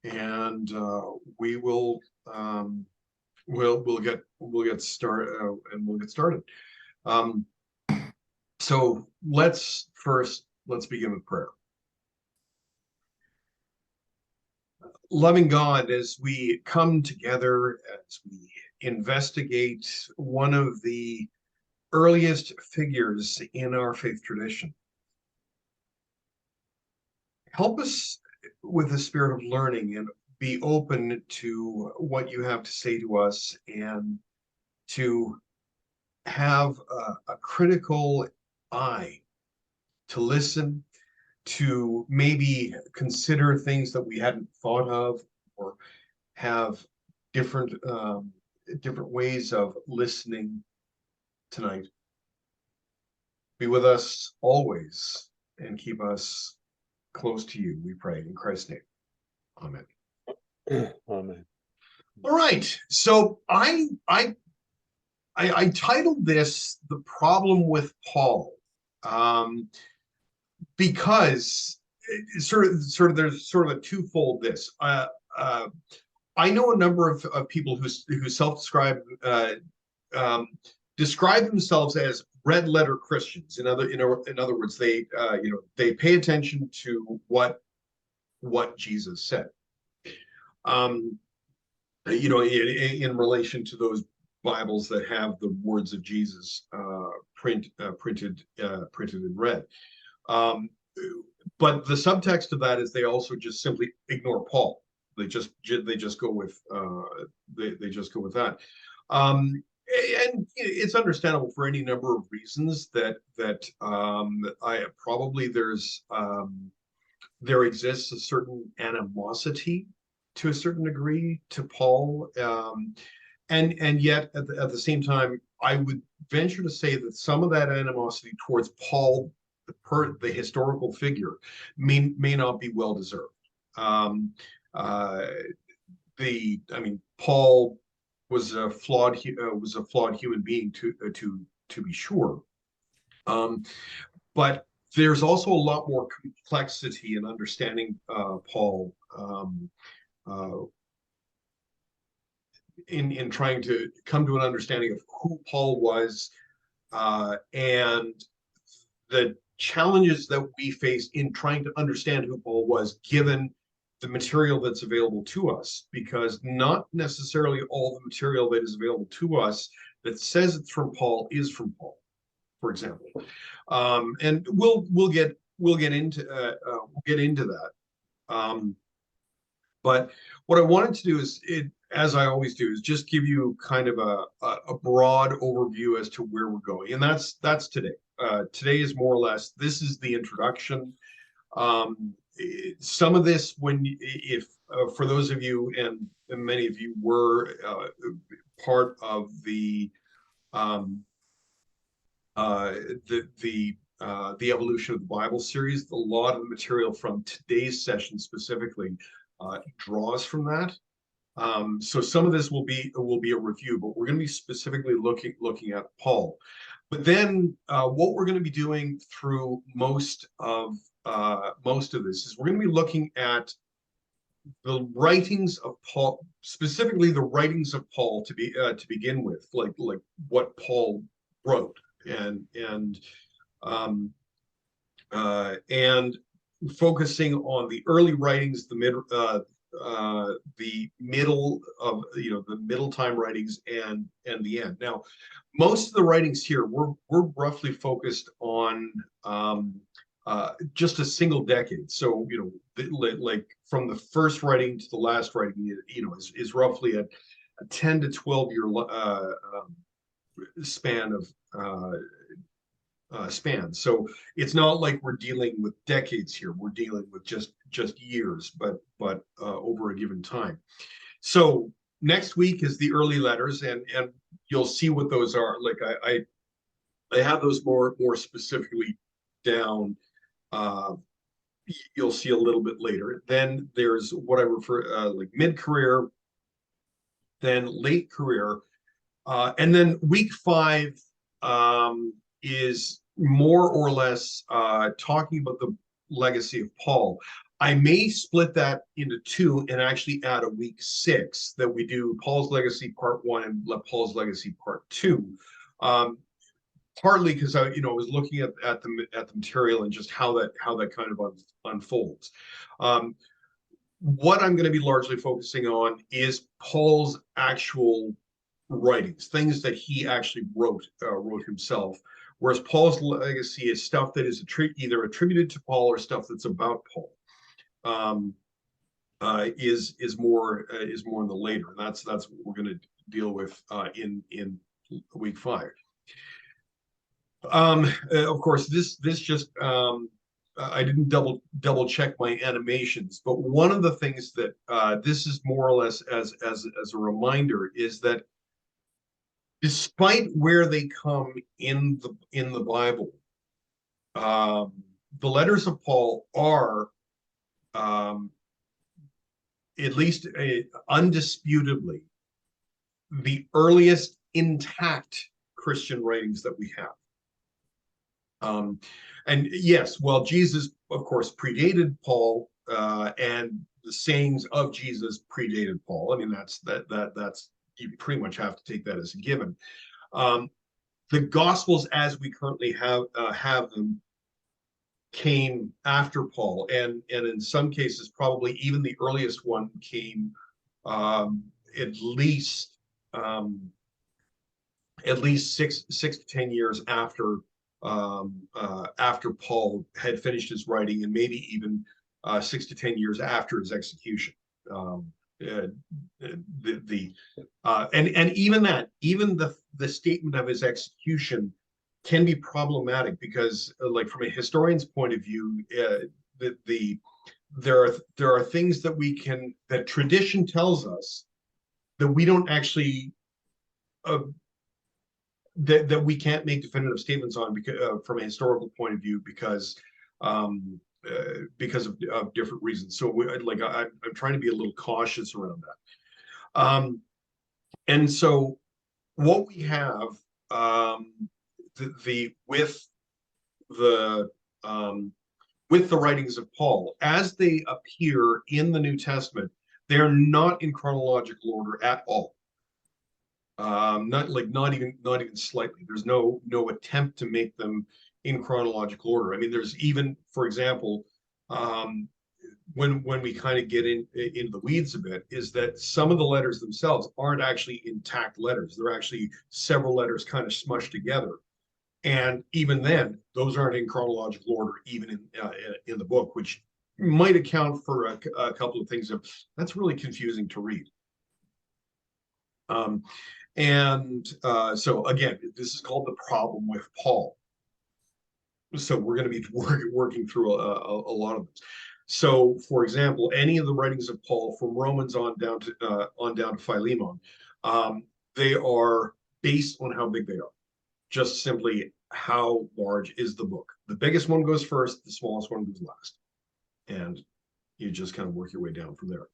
and we will we'll get started, and we'll get started. Um, so let's begin with prayer. Loving God, as we come together, as we investigate one of the earliest figures in our faith tradition, help us with the spirit of learning and be open to what you have to say to us, and to have a critical eye to listen, to maybe consider things that we hadn't thought of, or have different ways of listening tonight. Be with us always and keep us close to you, we pray in Christ's name. Amen. Amen. All right. So I titled this "The Problem with Paul," because sort of there's sort of a twofold this. I know a number of people who self-describe describe themselves as red letter Christians. In other words, they pay attention to what Jesus said. In relation to those Bibles that have the words of Jesus printed in red. But the subtext of that is they also just simply ignore Paul. They just go with they just go with that. And it's understandable for any number of reasons that I probably there exists a certain animosity to a certain degree to Paul, and yet at the same time, I would venture to say that some of that animosity towards Paul, the historical figure, may not be well deserved. Paul was a flawed human being to be sure, but there's also a lot more complexity in understanding Paul, in trying to come to an understanding of who Paul was, and the challenges that we face in trying to understand who Paul was, given the material that's available to us, because not necessarily all the material that is available to us that says it's from Paul is from Paul, for example. And we'll get into that. But what I wanted to do is, as I always do, is just give you kind of a broad overview as to where we're going, and that's today. Today is more or less, this is the introduction. Some of this, if for those of you, and many of you were part of the the Evolution of the Bible series, a lot of the material from today's session specifically draws from that. So some of this will be a review, but we're going to be specifically looking at Paul. But then what we're going to be doing through most of this is we're going to be looking at the writings of Paul, specifically the writings of Paul to begin with, like what Paul wrote, and focusing on the early writings, the middle of the middle time writings, and the end. Now, most of the writings here we're roughly focused on just a single decade. So like from the first writing to the last writing, is roughly a 10 to 12 year span of span. So it's not like we're dealing with decades here. We're dealing with just years, but over a given time. So next week is the early letters, and you'll see what those are. Like I have those more specifically down. You'll see a little bit later. Then there's what I refer like mid-career, then late career, and then week 5 is more or less talking about the legacy of Paul. I may split that into two and actually add a week 6 that we do Paul's Legacy Part 1 and Paul's Legacy Part 2. Partly because I was looking at the material and just how that kind of unfolds. What I'm going to be largely focusing on is Paul's actual writings, things that he actually wrote himself. Whereas Paul's legacy is stuff that is either attributed to Paul or stuff that's about Paul. Is more in the later, and that's what we're going to deal with in week 5. Of course, this just I didn't double check my animations, but one of the things that this is more or less as a reminder is that despite where they come in the Bible, the letters of Paul are at least undisputably the earliest intact Christian writings that we have. And yes, well, Jesus, of course, predated Paul, and the sayings of Jesus predated Paul. I mean, that's you pretty much have to take that as a given. The Gospels, as we currently have them, came after Paul, and in some cases, probably even the earliest one came at least 6 to 10 years after Paul had finished his writing, and maybe even 6 to 10 years after his execution. And even the statement of his execution can be problematic because, like, from a historian's point of view, there are things that tradition tells us that we don't actually that we can't make definitive statements on because from a historical point of view because of different reasons. So I'm trying to be a little cautious around that. And so what we have with the writings of Paul as they appear in the New Testament, they're not in chronological order at all. Not even slightly. There's no attempt to make them in chronological order. I mean, there's even, for example, when we kind of get into the weeds a bit, is that some of the letters themselves aren't actually intact letters. They're actually several letters kind of smushed together, and even then, those aren't in chronological order, even in the book, which might account for a couple of things. That's really confusing to read. So again, this is called the problem with Paul. So we're going to be working through a lot of this. So, for example, any of the writings of Paul from Romans on down to Philemon, they are based on how big they are. Just simply, how large is the book? The biggest one goes first, the smallest one goes last, and you just kind of work your way down from there.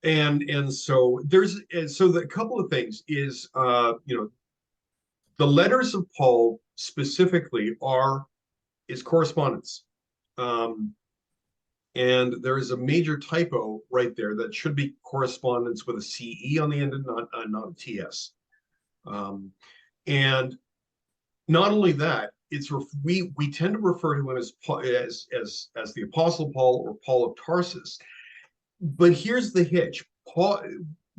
And so the couple of things is the letters of Paul specifically is correspondence, and there is a major typo right there that should be correspondence with a CE on the end and not a TS. And not only that, we tend to refer to him as the Apostle Paul or Paul of Tarsus. But here's the hitch. Paul,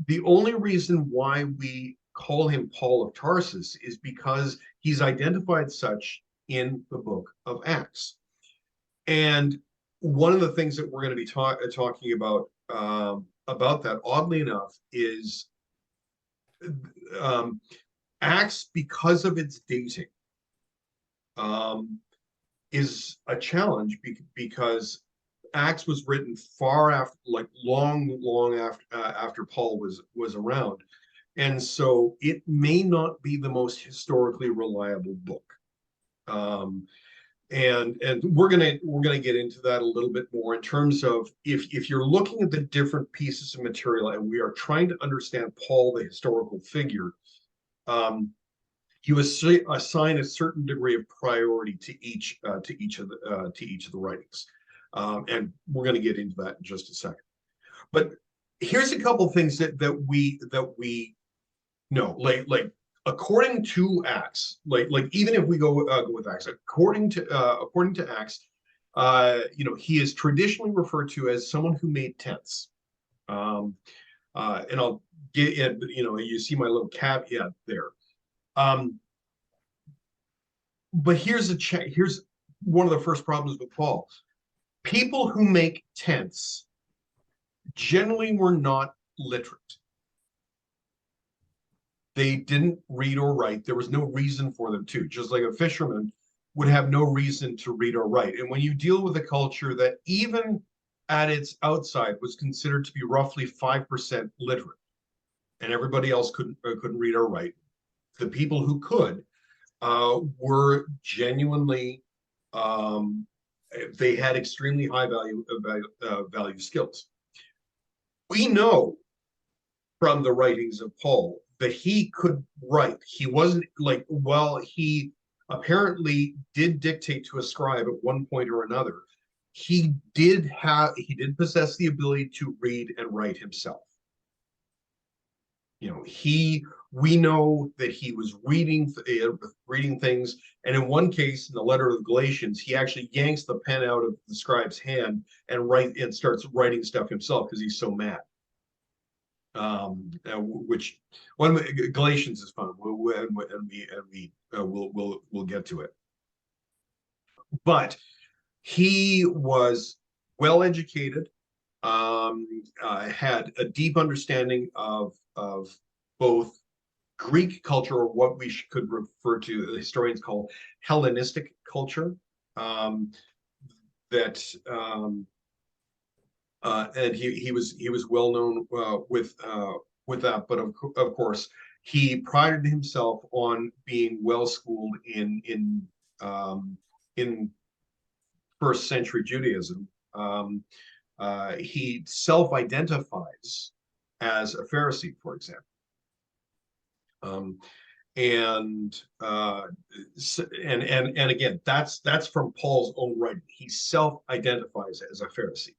the only reason why we call him Paul of Tarsus is because he's identified such in the book of Acts. And one of the things that we're going to be talking about that, oddly enough, is Acts, because of its dating, is a challenge because Acts was written far after, like long after Paul was around, and so it may not be the most historically reliable book. And we're gonna get into that a little bit more in terms of if you're looking at the different pieces of material and we are trying to understand Paul, the historical figure, you assign a certain degree of priority to each of the writings. And we're going to get into that in just a second. But here's a couple things that we know, like according to Acts, like even if we go with Acts, according to Acts, he is traditionally referred to as someone who made tents. Um, and I'll get it, you see my little caveat there. Um, but here's one of the first problems with Paul. People who make tents generally were not literate. They didn't read or write. There was no reason for them to, just like a fisherman would have no reason to read or write. And when you deal with a culture that even at its outside was considered to be roughly 5% literate, and everybody else couldn't read or write, the people who could were genuinely they had extremely high value skills. We know from the writings of Paul that he could write. He wasn't like, well, he apparently did dictate to a scribe at one point or another. He did possess the ability to read and write himself. We know that he was reading things, and in one case, in the letter of the Galatians, he actually yanks the pen out of the scribe's hand and starts writing stuff himself because he's so mad. Which one Galatians is fun, we'll get to it. But he was well educated, had a deep understanding of both Greek culture, or what we could refer to, the historians call Hellenistic culture, that and he was well known with that. But of course, he prided himself on being well schooled in first century Judaism. He self-identifies as a Pharisee, for example. And again, that's from Paul's own writing. He self-identifies as a Pharisee,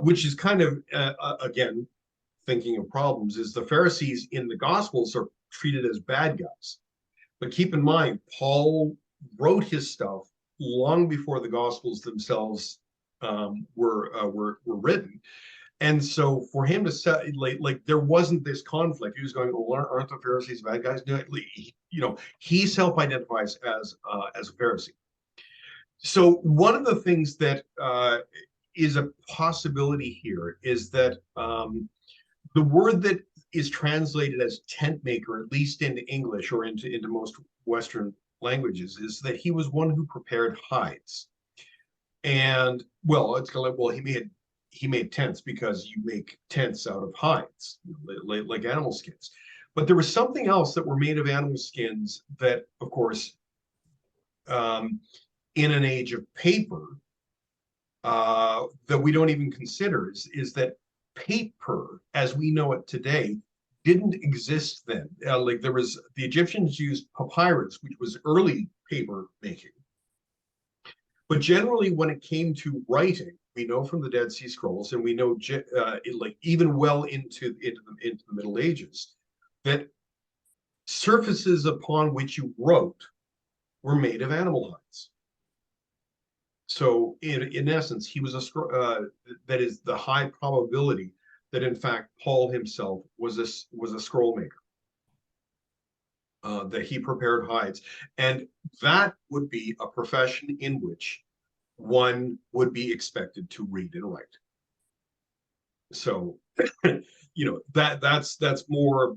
which is kind of again, thinking of problems, is the Pharisees in the Gospels are treated as bad guys. But keep in mind, Paul wrote his stuff long before the Gospels themselves were written. And so for him to say, like there wasn't this conflict. He was going, well, aren't the Pharisees bad guys? He self-identifies as a Pharisee. So one of the things that is a possibility here is that the word that is translated as tent maker, at least into English or into most Western languages, is that he was one who prepared hides. And well, it's kind of like, well, he made tents because you make tents out of hides, like animal skins. But there was something else that were made of animal skins that, of course, in an age of paper, that we don't even consider is that paper, as we know it today, didn't exist then. Like the Egyptians used papyrus, which was early paper making. But generally, when it came to writing, we know from the Dead Sea Scrolls, and we know like even well into the Middle Ages, that surfaces upon which you wrote were made of animal hides. So in essence, he was that is the high probability that in fact Paul himself was a scroll maker. That he prepared hides, and that would be a profession in which one would be expected to read and write. So, that's more,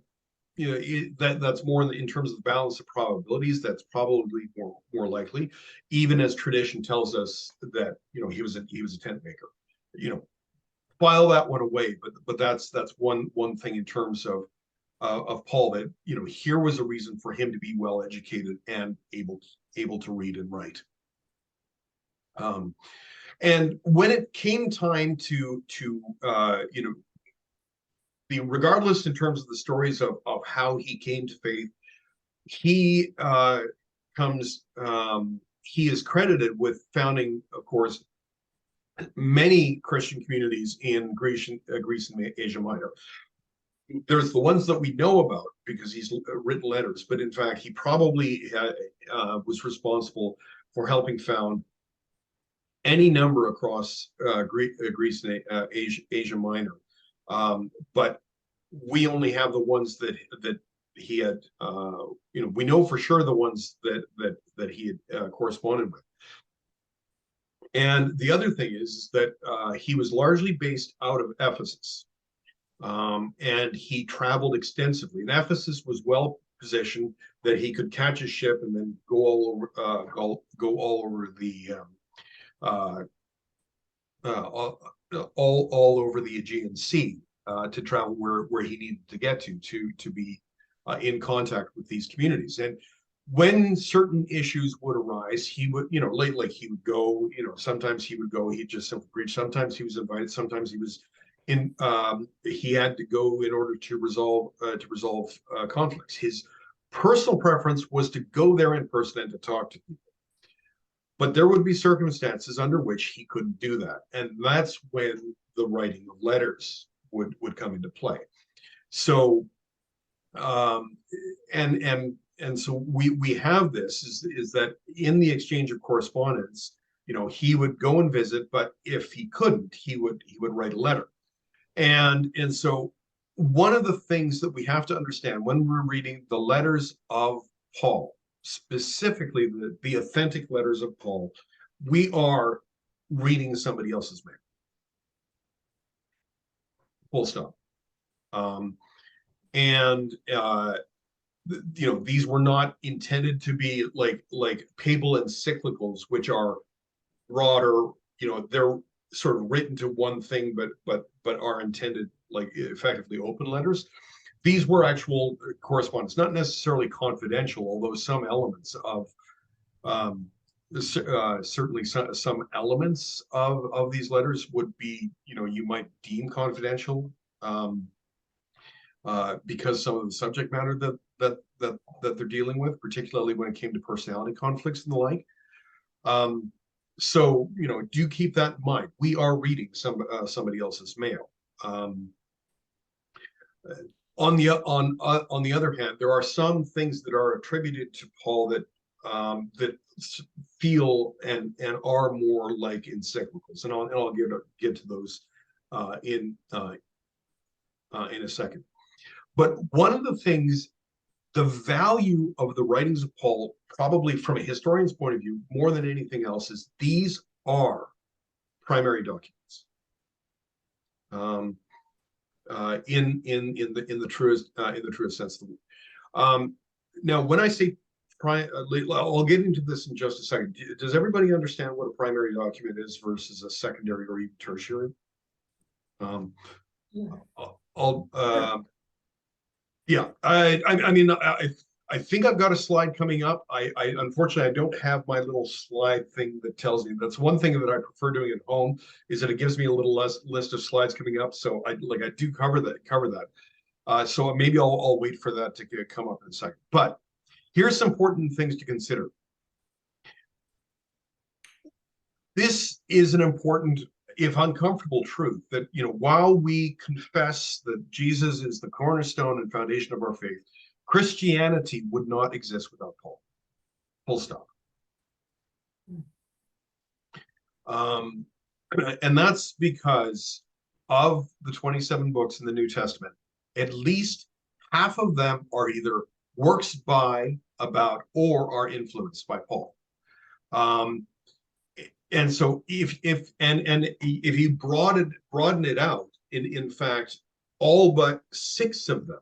that's more in terms of the balance of probabilities. That's probably more likely, even as tradition tells us that he was a tent maker. File that one away, but that's one thing in terms of Paul, that here was a reason for him to be well educated and able to read and write. And when it came time to regardless in terms of the stories of how he came to faith, he he is credited with founding, of course, many Christian communities in Greece and Asia Minor. There's the ones that we know about because he's written letters, but in fact, he probably was responsible for helping found any number across Greece and Asia Minor. But we only have the ones that he had. We know for sure the ones that he had corresponded with. And the other thing is that he was largely based out of Ephesus, and he traveled extensively. And Ephesus was well positioned that he could catch a ship and then go all over the all over the Aegean Sea to travel where he needed to get to be in contact with these communities. And when certain issues would arise, he would, like he would go, sometimes he would go, he'd just simply preach. Sometimes he was invited. Sometimes he was he had to go in order to resolve conflicts. His personal preference was to go there in person and to talk to people. But there would be circumstances under which he couldn't do that. And that's when the writing of letters would come into play. So, and so we have this is that in the exchange of correspondence, he would go and visit, but if he couldn't, he would write a letter. And so one of the things that we have to understand when we're reading the letters of Paul, specifically the authentic letters of Paul, we are reading somebody else's mail. Full stop. These were not intended to be like papal encyclicals, which are broader. They're sort of written to one thing, but are intended like effectively open letters. These were actual correspondence, not necessarily confidential, although some elements of certainly some elements of these letters would be, you might deem confidential because some of the subject matter that they're dealing with, particularly when it came to personality conflicts and the like. So, do keep that in mind. We are reading somebody else's mail. On the other hand, there are some things that are attributed to Paul that feel and are more like encyclicals, and I'll get to those in a second. But one of the things, the value of the writings of Paul, probably from a historian's point of view, more than anything else, is these are primary documents. In the truest sense of the word. Now, when I say I'll get into this in just a second. Does everybody understand what a primary document is versus a secondary or even tertiary? Yeah, I think I've got a slide coming up. I unfortunately I don't have my little slide thing that tells me. That's one thing that I prefer doing at home, is that it gives me a little less list of slides coming up. So I do cover that. So maybe I'll wait for that to come up in a second. But here's some important things to consider. This is an important, if uncomfortable, truth that, while we confess that Jesus is the cornerstone and foundation of our faith, Christianity would not exist without Paul. Full stop. And that's because of the 27 books in the New Testament, at least half of them are either works by, about, or are influenced by Paul. And so if you broaden it out, in fact, all but 6 of them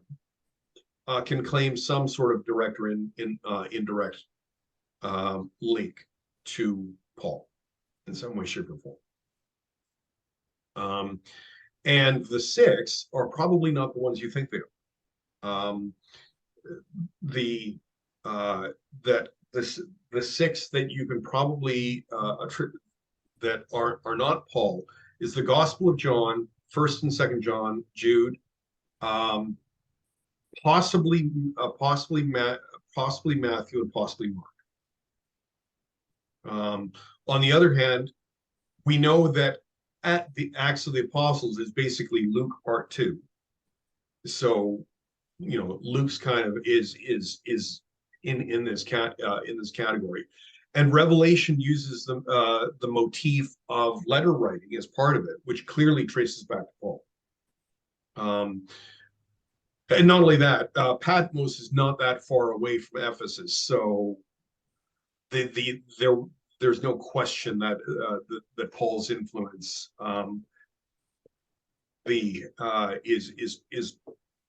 can claim some sort of direct or indirect link to Paul in some way, shape, or form. And the 6 are probably not the ones you think they are. The 6 that you can probably attribute that are not Paul is the Gospel of John, 1st and 2nd John, Jude, possibly Matthew, and possibly Mark. On the other hand, we know that at the Acts of the Apostles is basically Luke part 2. So, Luke's kind of is in this category, and Revelation uses the motif of letter writing as part of it, which clearly traces back to Paul. And not only that, Patmos is not that far away from Ephesus, so there's no question that that Paul's influence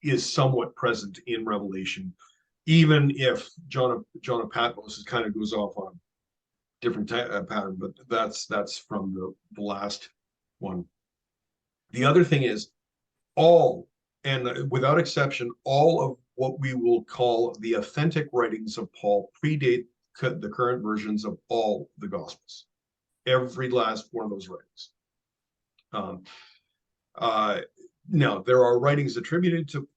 is somewhat present in Revelation, even if John of Patmos kind of goes off on a different pattern, but that's from the last one. The other thing is all, and without exception, all of what we will call the authentic writings of Paul predate the current versions of all the Gospels. Every last one of those writings. Now, there are writings attributed to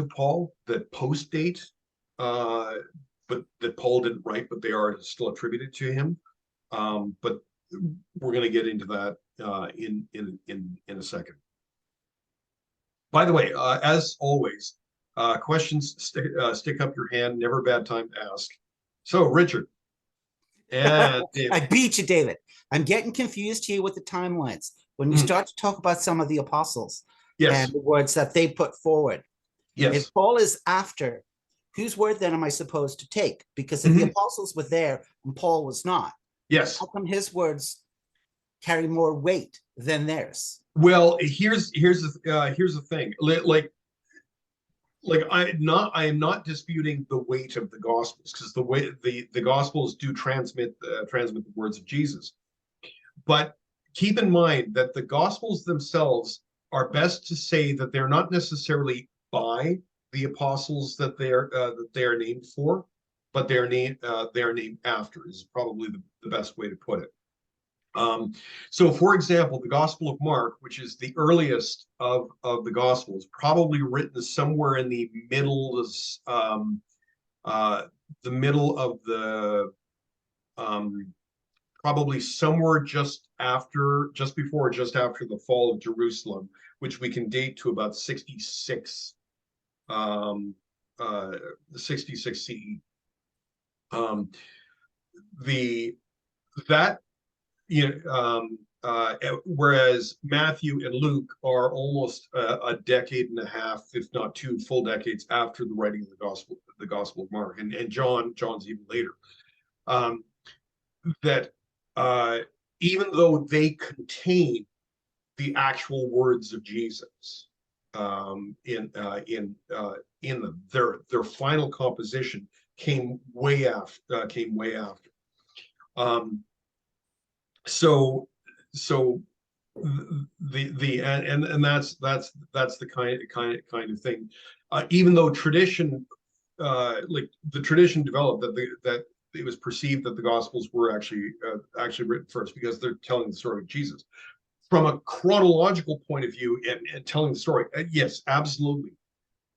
Paul that post-date, but that Paul didn't write, but they are still attributed to him. But we're going to get into that in a second. By the way, as always, questions, stick up your hand. Never a bad time to ask. So, Richard. And I beat you, David. I'm getting confused here with the timelines. When you start to talk about some of the apostles and the words that they put forward, if Paul is after, whose word then am I supposed to take? Because if the apostles were there and Paul was not, how come his words carry more weight than theirs? Well, here's the thing. I am not disputing the weight of the Gospels, because the way the Gospels do transmit the words of Jesus. But keep in mind that the Gospels themselves are best to say that they're not necessarily by the apostles that they are named for, but they are named after, is probably the best way to put it. So, for example, the Gospel of Mark, which is the earliest of the Gospels, probably written somewhere in the middle of probably somewhere just before or just after the fall of Jerusalem, which we can date to about 66 CE. Whereas Matthew and Luke are almost a decade and a half, if not 2 full decades after the writing of the Gospel of Mark, and John's even later. Even though they contain the actual words of Jesus in them, their final composition came way after. So that's the kind of thing. Even though tradition, like the tradition developed that it was perceived that the Gospels were actually written first because they're telling the story of Jesus. From a chronological point of view and telling the story, yes, absolutely.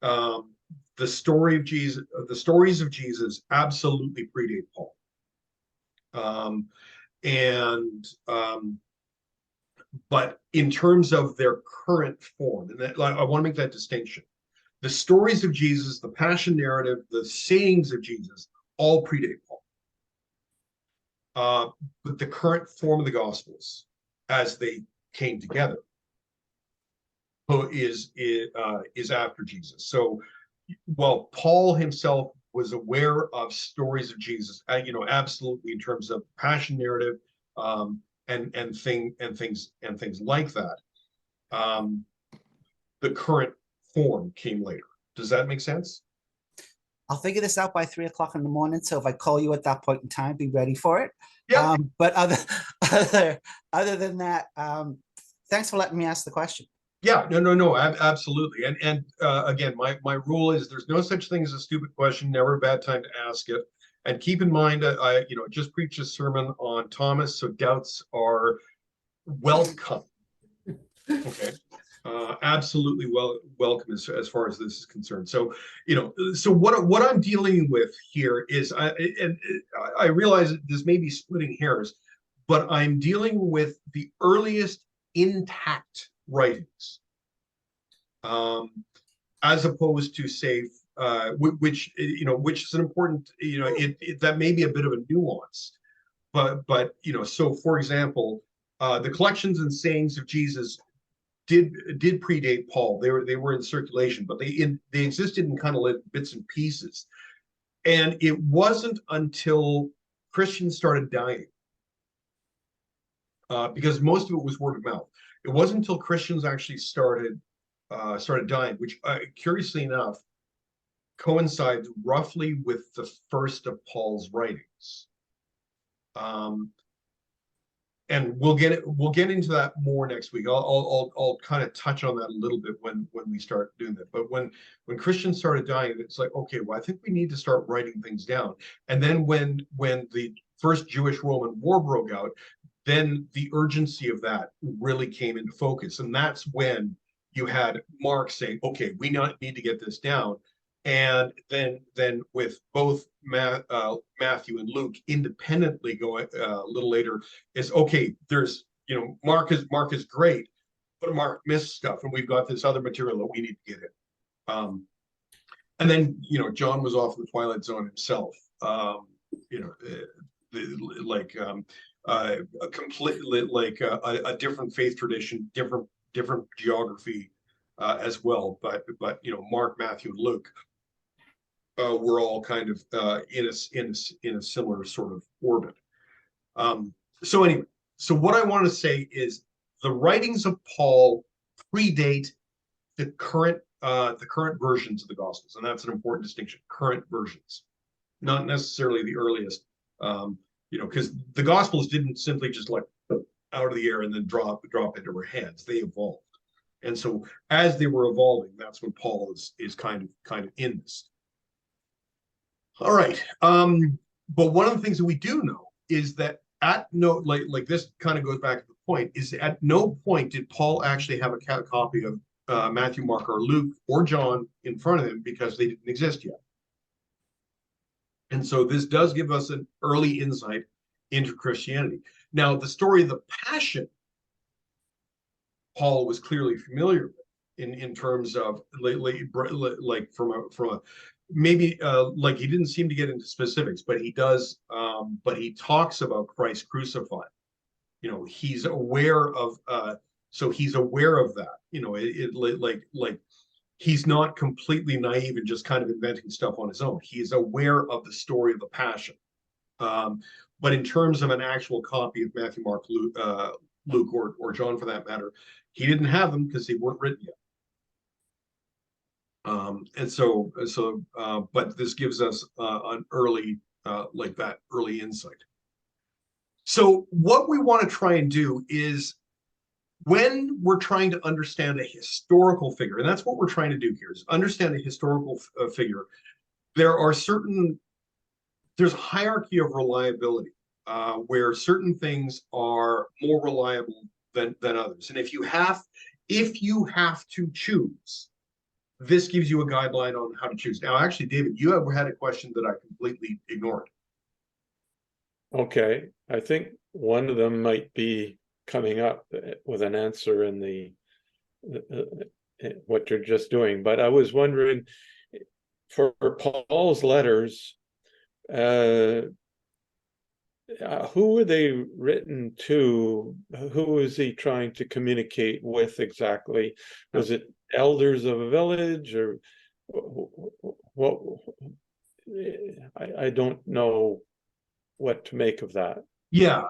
The stories of Jesus absolutely predate Paul. But in terms of their current form, and I want to make that distinction. The stories of Jesus, the passion narrative, the sayings of Jesus, all predate Paul. But the current form of the Gospels, as they came together, is after Jesus. So, while Paul himself was aware of stories of Jesus, absolutely, in terms of passion narrative, and things like that, the current form came later. Does that make sense? I'll figure this out by 3 o'clock in the morning. So if I call you at that point in time, be ready for it. Yeah. But other than that, thanks for letting me ask the question. Yeah, no, absolutely. And again, my rule is there's no such thing as a stupid question, never a bad time to ask it. And keep in mind, I just preached a sermon on Thomas, so doubts are welcome. Okay. Absolutely welcome as far as this is concerned. So, so what I'm dealing with here is, I realize that this may be splitting hairs, but I'm dealing with the earliest intact writings, as opposed to say, which is an important, that may be a bit of a nuance, but so for example, the collections and sayings of Jesus did predate Paul. They were in circulation, but they existed in kind of like bits and pieces. And it wasn't until Christians started dying, because most of it was word of mouth. It wasn't until Christians actually started dying, which curiously enough coincides roughly with the first of Paul's writings. And we'll get into that more next week. I'll kind of touch on that a little bit when we start doing that. But when Christians started dying, it's like, okay, well, I think we need to start writing things down. And then when the first Jewish-Roman War broke out, then the urgency of that really came into focus, and that's when you had Mark saying, okay, we need to get this down. And then with both Matthew and Luke independently going a little later, is okay, there's, Mark is great, but Mark missed stuff, and we've got this other material that we need to get in. And then, John was off in the Twilight Zone himself. A completely a different faith tradition, different geography as well. But Mark, Matthew, and Luke were all kind of in a similar sort of orbit. So anyway, so what I want to say is the writings of Paul predate the current versions of the Gospels, and that's an important distinction. Current versions, not necessarily the earliest. Because the Gospels didn't simply just like out of the air and then drop into our hands. They evolved, and so as they were evolving, that's when Paul is kind of in this. All right, but one of the things that we do know is that at no like this kind of goes back to the point, is at no point did Paul actually have a copy of Matthew, Mark, or Luke, or John in front of him, because they didn't exist yet. And so this does give us an early insight into Christianity. Now, the story of the Passion, Paul was clearly familiar with in terms of like from a maybe like he didn't seem to get into specifics, but he does. But he talks about Christ crucified. He's aware of. So he's aware of that. Like he's not completely naive and just kind of inventing stuff on his own. He is aware of the story of the Passion. But in terms of an actual copy of Matthew, Mark, Luke, or John for that matter, he didn't have them because they weren't written yet. But this gives us an early, that early insight. So what we want to try and do is, when we're trying to understand a historical figure, and that's what we're trying to do here, is understand a historical figure, there's a hierarchy of reliability, where certain things are more reliable than others. And if you have to choose, this gives you a guideline on how to choose. Now, actually, David, you have had a question that I completely ignored. Okay, I think one of them might be coming up with an answer in the what you're just doing, but I was wondering, for Paul's letters, who were they written to? Who was he trying to communicate with exactly? Was it elders of a village, or what? I don't know what to make of that. Yeah.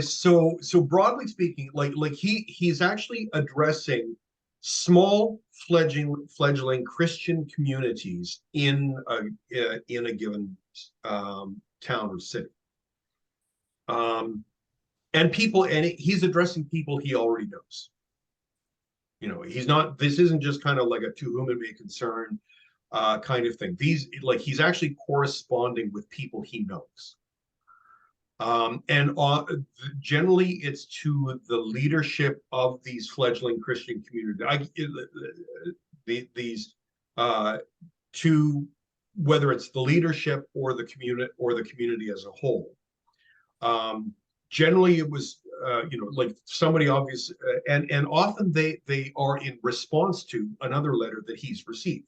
So broadly speaking, like he's actually addressing small fledgling Christian communities in a given town or city. And he's addressing people he already knows. This isn't just kind of like a to whom it may concern kind of thing. He's actually corresponding with people he knows. Generally, it's to the leadership of these fledgling Christian communities. To whether it's the leadership or the community as a whole. Generally, it was like somebody obvious, and often they are in response to another letter that he's received.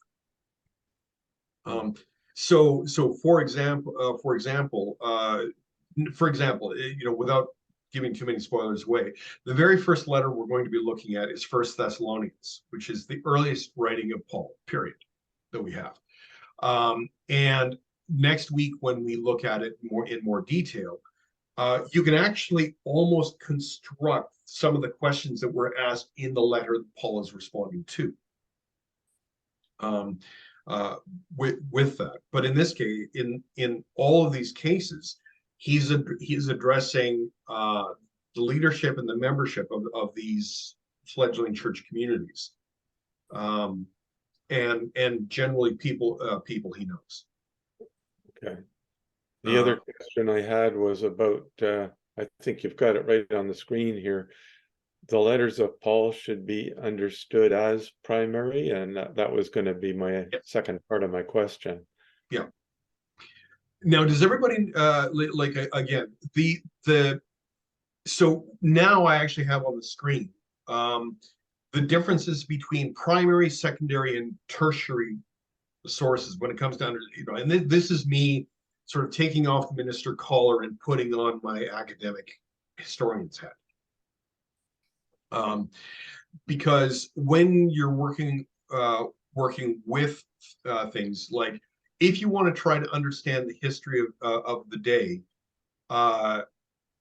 So for example, without giving too many spoilers away, the very first letter we're going to be looking at is First Thessalonians, which is the earliest writing of Paul, period, that we have. And next week, when we look at it in more detail, you can actually almost construct some of the questions that were asked in the letter that Paul is responding to. With that, but in this case, in all of these cases, he's addressing the leadership and the membership of these fledgling church communities, and generally people he knows. Okay. The other question I had was about, I think you've got it right on the screen here. The letters of Paul should be understood as primary, and that was going to be my second part of my question. Yeah. Now, does everybody again so now I actually have on the screen the differences between primary, secondary, and tertiary sources when it comes down to, and this is me sort of taking off the minister collar and putting on my academic historian's hat. Because when you're working with things, like if you want to try to understand the history of the day, a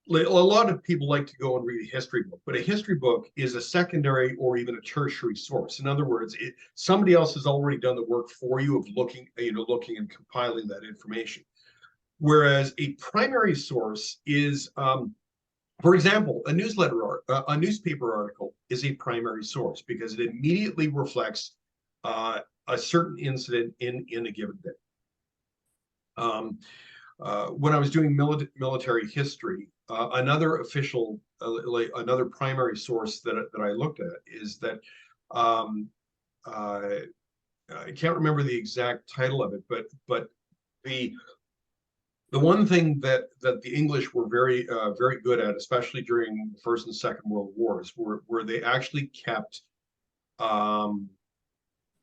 lot of people like to go and read a history book, but a history book is a secondary or even a tertiary source. In other words, somebody else has already done the work for you of looking and compiling that information. Whereas a primary source is, for example, a newspaper article is a primary source because it immediately reflects a certain incident in a given day. When I was doing military history, another official, another primary source that I looked at is that I can't remember the exact title of it, but the one thing that the English were very good at, especially during the First and Second World Wars, were they actually kept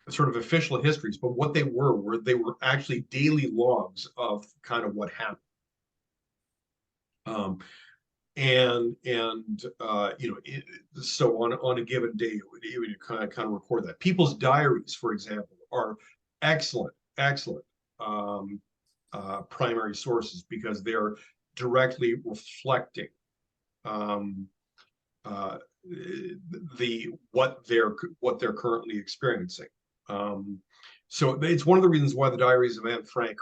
sort of official histories, but what they were actually daily logs of kind of what happened. So on a given day, it would kind of record that. People's diaries, for example, are excellent primary sources because they're directly reflecting what they're currently experiencing. So it's one of the reasons why the diaries of Anne Frank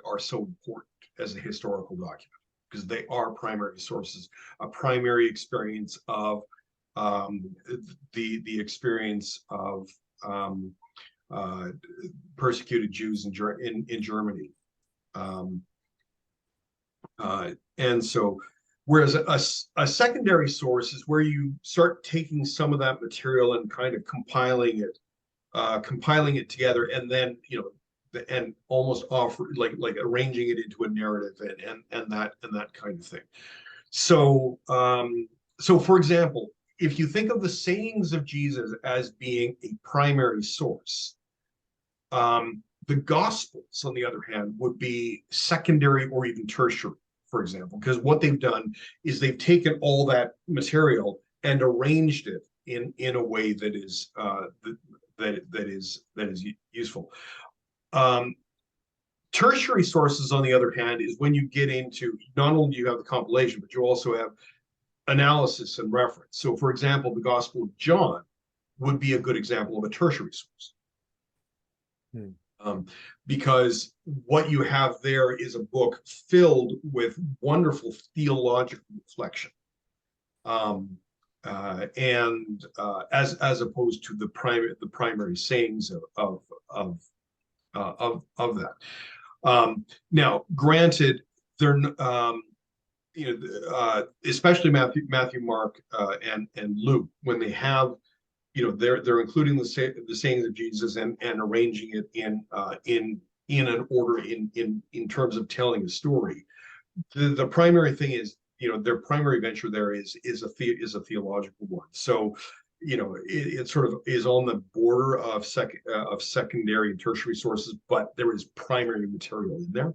are so important as a historical document, because they are primary sources, a primary experience of the experience of persecuted Jews in Germany. And so, whereas a secondary source is where you start taking some of that material and kind of compiling it together, and then and almost offer like arranging it into a narrative and that kind of thing. So for example, if you think of the sayings of Jesus as being a primary source, the Gospels, on the other hand, would be secondary or even tertiary, for example, because what they've done is they've taken all that material and arranged it in a way that is useful. Tertiary sources, on the other hand, is when you get into, not only do you have the compilation, but you also have analysis and reference. So, for example, the Gospel of John would be a good example of a tertiary source. Because what you have there is a book filled with wonderful theological reflection, and as opposed to the primary sayings of that. Now, granted, they're especially Matthew, Mark, and Luke, when they have, they're including the sayings of Jesus and arranging it in an order in terms of telling a story. The primary thing is, their primary venture there is a theological one. So, it sort of is on the border of secondary and tertiary sources, but there is primary material in there.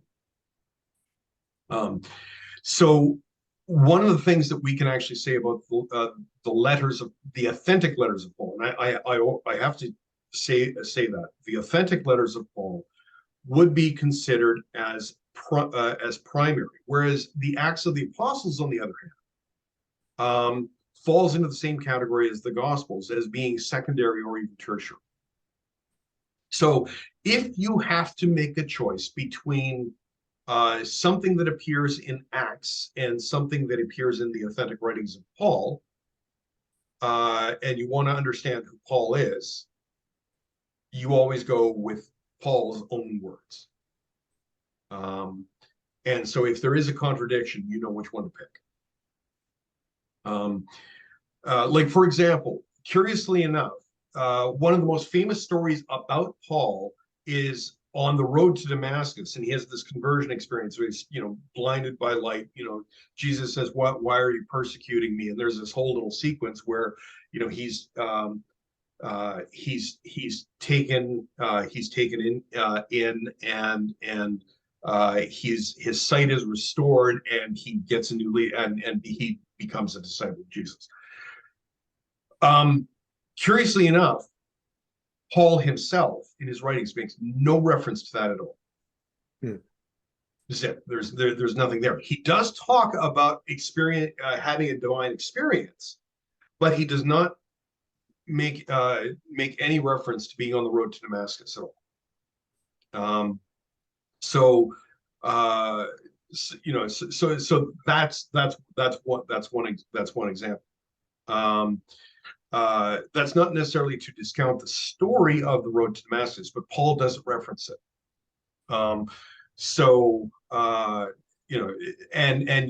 So one of the things that we can actually say about the authentic letters of Paul, and I have to say that the authentic letters of Paul would be considered as primary, whereas the Acts of the Apostles, on the other hand, falls into the same category as the Gospels, as being secondary or even tertiary. So if you have to make a choice between something that appears in Acts and something that appears in the authentic writings of Paul, and you want to understand who Paul is, you always go with Paul's own words. And so if there is a contradiction, you know which one to pick. Like, for example, curiously enough, one of the most famous stories about Paul is on the road to Damascus, and he has this conversion experience where he's, blinded by light. Jesus says, why are you persecuting me? And there's this whole little sequence where, he's taken in, and his sight is restored, and he gets a new lead, and he becomes a disciple of Jesus. Curiously enough, Paul himself in his writings makes no reference to that at all. There's nothing there. He does talk about having a divine experience, but he does not make any reference to being on the road to Damascus at all. So that's one example. That's not necessarily to discount the story of the road to Damascus, but Paul doesn't reference it. And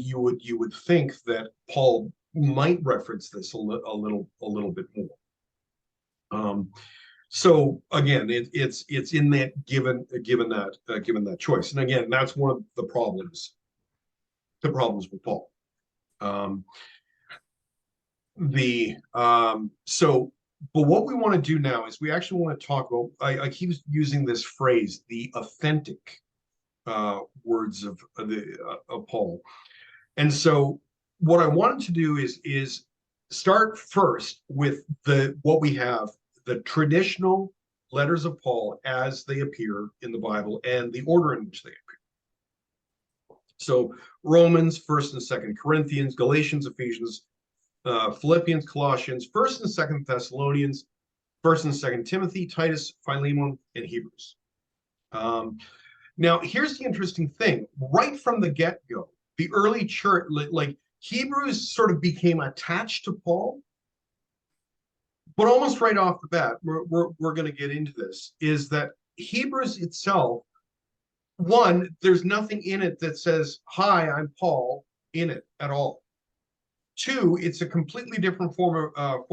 you would think that Paul might reference this a little bit more. So again, it's in that given that choice, and again, that's one of the problems with Paul. But what we want to do now is we actually want to talk about, I keep using this phrase, the authentic words of Paul. And so what I wanted to do is start first with what we have, the traditional letters of Paul as they appear in the Bible and the order in which they appear. So Romans, 1st and 2nd Corinthians, Galatians, Ephesians, Philippians, Colossians, 1st and 2nd Thessalonians, 1st and 2nd Timothy, Titus, Philemon, and Hebrews. Now, here's the interesting thing. Right from the get-go, the early church, like Hebrews sort of became attached to Paul, but almost right off the bat, we're going to get into this, is that Hebrews itself, one, there's nothing in it that says, "Hi, I'm Paul," in it at all. Two, it's a completely different form of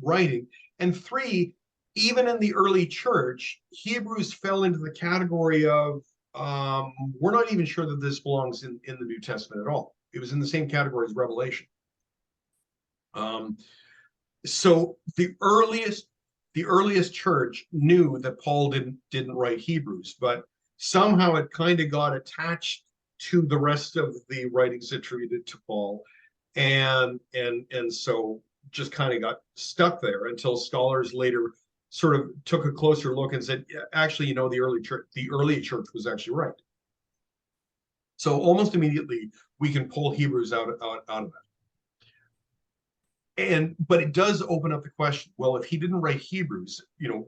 writing. And three, even in the early church, Hebrews fell into the category of, we're not even sure that this belongs in the New Testament at all. It was in the same category as Revelation. So the earliest church knew that Paul didn't write Hebrews, but somehow it kind of got attached to the rest of the writings attributed to Paul, and so just kind of got stuck there until scholars later sort of took a closer look and said, yeah, actually, the early church was actually right. So almost immediately we can pull Hebrews out of that. But it does open up the question, well, if he didn't write Hebrews,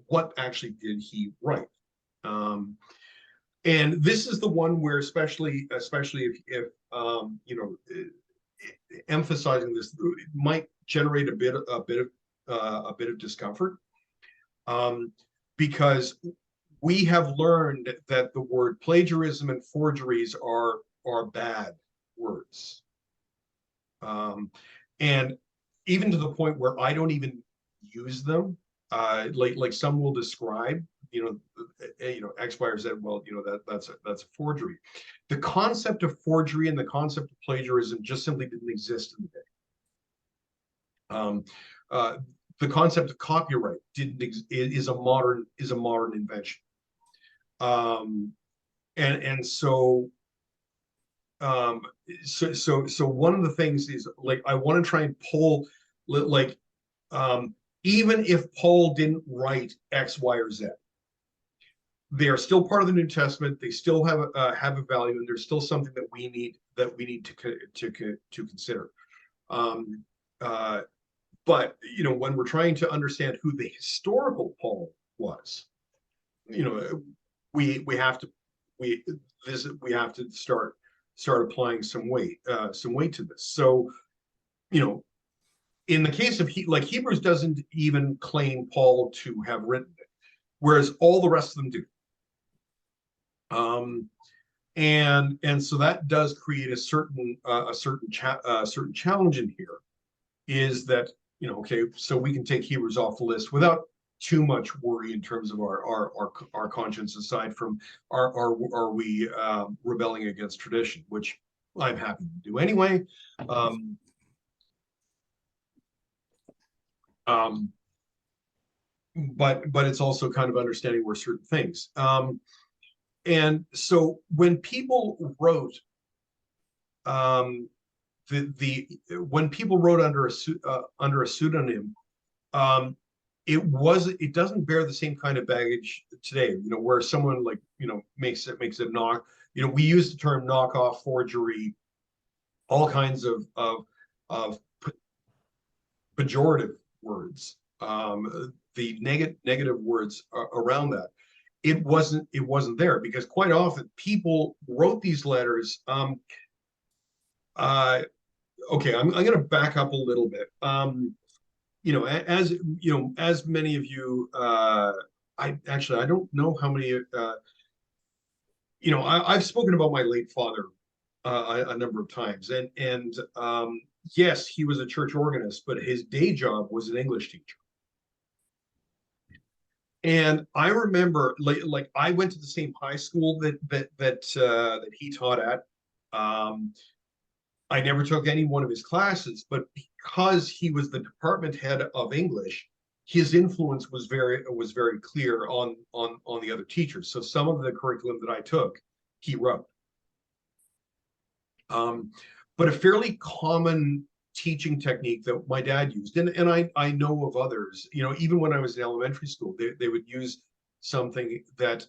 what actually did he write? And this is the one where, especially if emphasizing this might generate a bit of discomfort, because we have learned that the word plagiarism and forgeries are bad words, and even to the point where I don't even use them. Like some will describe X, Y, or Z. Well, that's a forgery. The concept of forgery and the concept of plagiarism just simply didn't exist in the day. The concept of copyright is a modern invention. So one of the things is, like, I want to try and pull, like, even if Paul didn't write X, Y, or Z, they are still part of the New Testament. They still have a value, and there's still something that we need to consider. But when we're trying to understand who the historical Paul was, we have to start applying some weight to this. So, in the case of Hebrews doesn't even claim Paul to have written it, whereas all the rest of them do. And so that does create a certain challenge in here, is that, okay, so we can take Hebrews off the list without too much worry in terms of our conscience, aside from are we rebelling against tradition, which I'm happy to do anyway. But it's also kind of understanding where certain things. And so when people wrote, when people wrote under a pseudonym, it doesn't bear the same kind of baggage today. Where someone makes it knock. We use the term knockoff, forgery, all kinds of pejorative words, the negative words around that. It wasn't there, because quite often people wrote these letters. Okay, I'm going to back up a little bit. As many of you, I don't know how many. I've spoken about my late father a number of times, and yes, he was a church organist, but his day job was an English teacher. And I remember, like I went to the same high school that he taught at. I never took any one of his classes, but because he was the department head of English, his influence was very clear on the other teachers. So some of the curriculum that I took, he wrote. But a fairly common teaching technique that my dad used, and I know of others, even when I was in elementary school, they would use something that,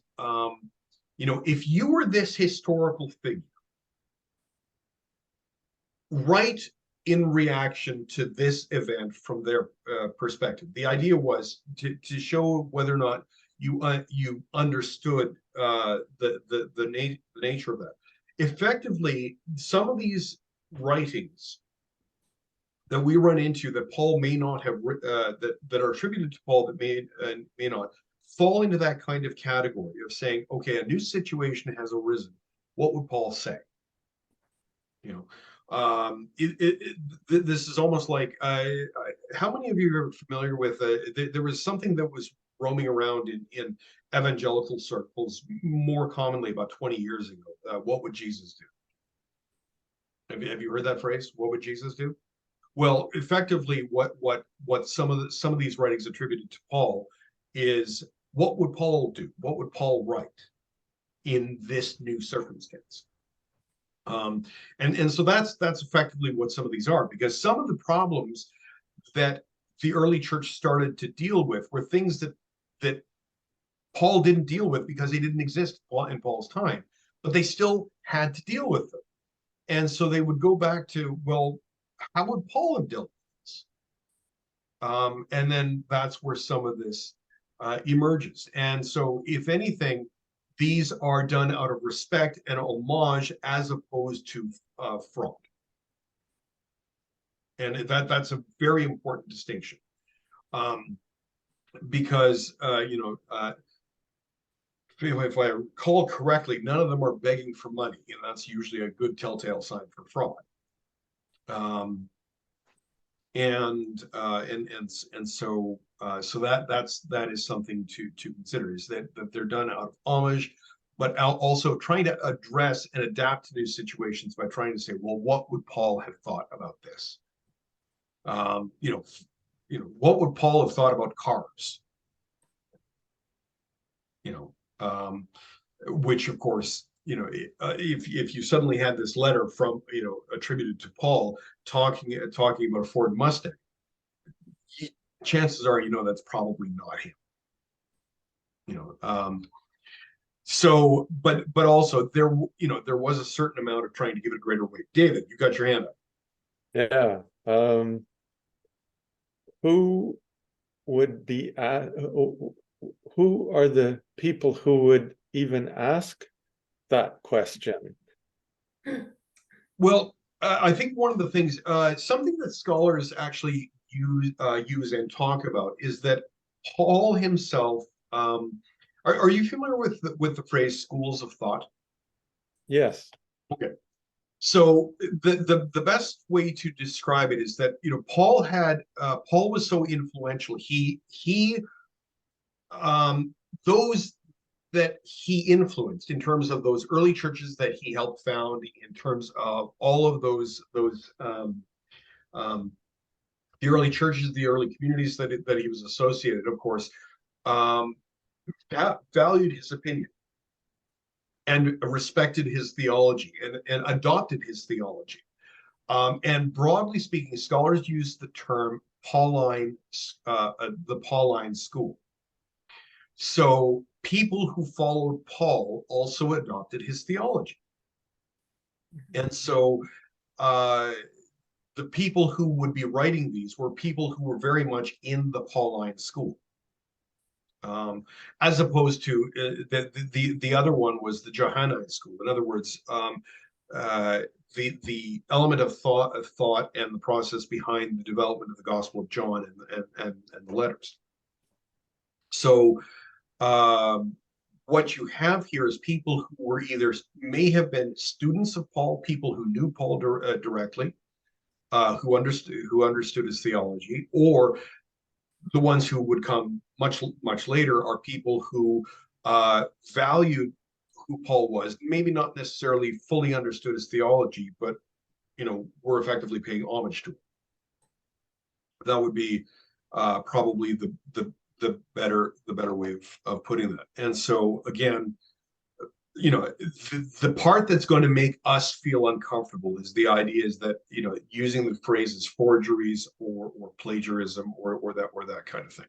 if you were this historical figure, write in reaction to this event from their perspective. The idea was to show whether or not you understood the nature of that. Effectively, some of these writings that we run into that Paul may not have that are attributed to Paul that may not fall into that kind of category of saying, okay, a new situation has arisen. What would Paul say? This is almost like, how many of you are familiar with there was something that was roaming around in evangelical circles more commonly about 20 years ago. What would Jesus do? Have you heard that phrase? What would Jesus do? Well, effectively, what some of these writings attributed to Paul is, what would Paul do? What would Paul write in this new circumstance? And so that's effectively what some of these are, because some of the problems that the early church started to deal with were things that Paul didn't deal with because they didn't exist in Paul's time, but they still had to deal with them. And so they would go back to, well, how would Paul have dealt with this? And then that's where some of this emerges. And so, if anything, these are done out of respect and homage as opposed to fraud. And that's a very important distinction, because if I recall correctly, none of them are begging for money, and that's usually a good telltale sign for fraud. And so So that is something to consider, is that they're done out of homage, but also trying to address and adapt to new situations by trying to say, well, what would Paul have thought about this? What would Paul have thought about cars? Which of course, if you suddenly had this letter from, attributed to Paul talking about a Ford Mustang, chances are, that's probably not him. So, but also there was a certain amount of trying to give it greater weight. David, you got your hand up. Yeah. Who would be who are the people who would even ask that question? Well, I think one of the things, something that scholars actually use and talk about, is that Paul himself. Are you familiar with the phrase schools of thought? Yes. Okay. So the best way to describe it is that Paul was so influential. Those that he influenced, in terms of those early churches that he helped found, in terms of all of those the early churches, the early communities that he was associated, of course, valued his opinion and respected his theology and adopted his theology. And broadly speaking, scholars use the term Pauline, the Pauline school. So people who followed Paul also adopted his theology. And so the people who would be writing these were people who were very much in the Pauline school. As opposed to the other one was the Johannine school. In other words, the element of thought and the process behind the development of the Gospel of John and the letters. So what you have here is people who were may have been students of Paul, people who knew Paul directly, who understood his theology, or the ones who would come much later are people who valued who Paul was, maybe not necessarily fully understood his theology, but were effectively paying homage to him. That would be probably the better way of putting that. And so again, the part that's going to make us feel uncomfortable is the idea is that using the phrases forgeries or plagiarism or that kind of thing.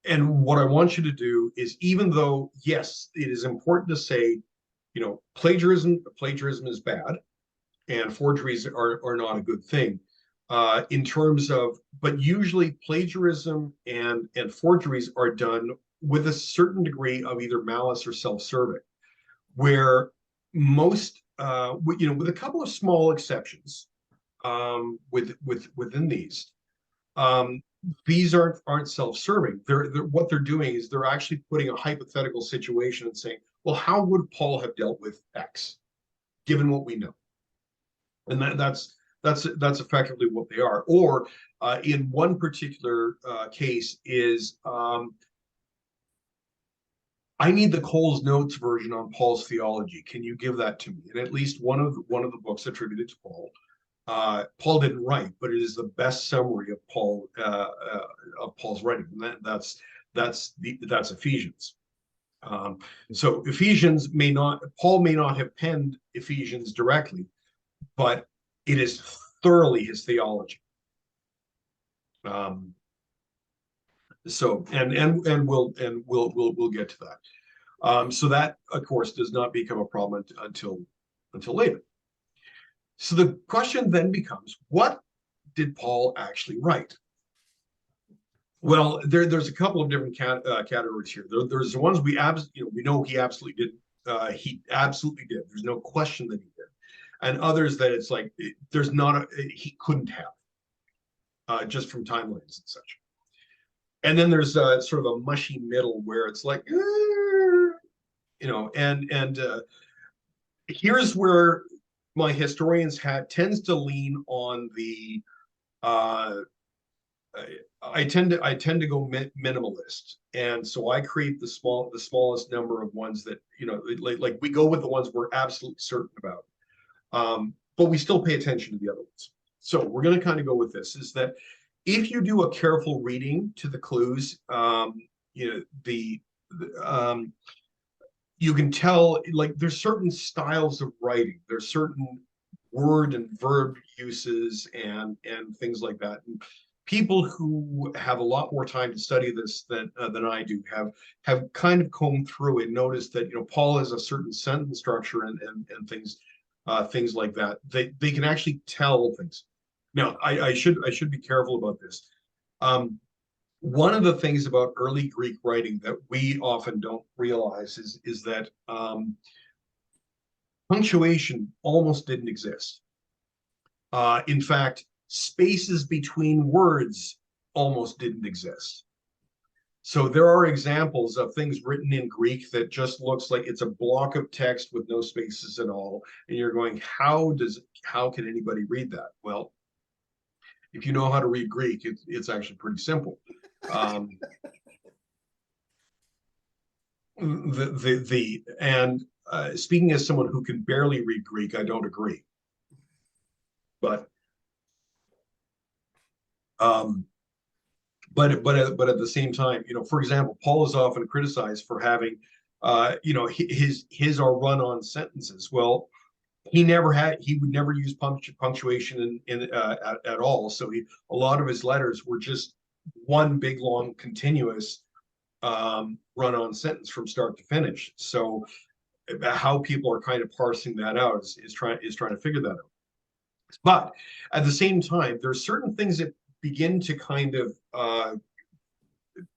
And what I want you to do is, even though yes, it is important to say, plagiarism is bad, and forgeries are not a good thing. In terms of, but usually plagiarism and forgeries are done with a certain degree of either malice or self-serving, where most, with a couple of small exceptions, within these aren't self-serving. What they're doing is they're actually putting a hypothetical situation and saying, well, how would Paul have dealt with X, given what we know? And that's effectively what they are. Or in one particular case is, I need the Coles Notes version on Paul's theology. Can you give that to me? And at least one of the books attributed to Paul, Paul didn't write, but it is the best summary of Paul's writing. And that's Ephesians. So Ephesians Paul may not have penned Ephesians directly, but it is thoroughly his theology. So we'll get to that. So that, of course, does not become a problem until later. So the question then becomes, what did Paul actually write? Well, there's a couple of different categories here. There's the ones we know he absolutely did. He absolutely did. There's no question that he did. And others that it's like he couldn't have, just from timelines and such. And then there's sort of a mushy middle where it's like, and here's where my historians tends to lean on the I tend to go minimalist, and so I create the smallest number of ones that, you know, like we go with the ones we're absolutely certain about, but we still pay attention to the other ones. So we're going to kind of go with this: is that if you do a careful reading to the clues, you know, you can tell, like, there's certain styles of writing, there's certain word and verb uses and things like that. And people who have a lot more time to study this than I do have kind of combed through and noticed that, you know, Paul has a certain sentence structure and things like that. They can actually tell things. Now, I should be careful about this. One of the things about early Greek writing that we often don't realize is that punctuation almost didn't exist. In fact, spaces between words almost didn't exist. So there are examples of things written in Greek that just looks like it's a block of text with no spaces at all. And you're going, how can anybody read that? Well, if you know how to read Greek, it's actually pretty simple. Speaking as someone who can barely read Greek, I don't agree. But at the same time, you know, for example, Paul is often criticized for having, you know, his are run-on sentences. Well, he would never use punctuation at all. So a lot of his letters were just one big long continuous run-on sentence from start to finish. So how people are kind of parsing that out is trying to figure that out. But at the same time, there are certain things that begin to kind of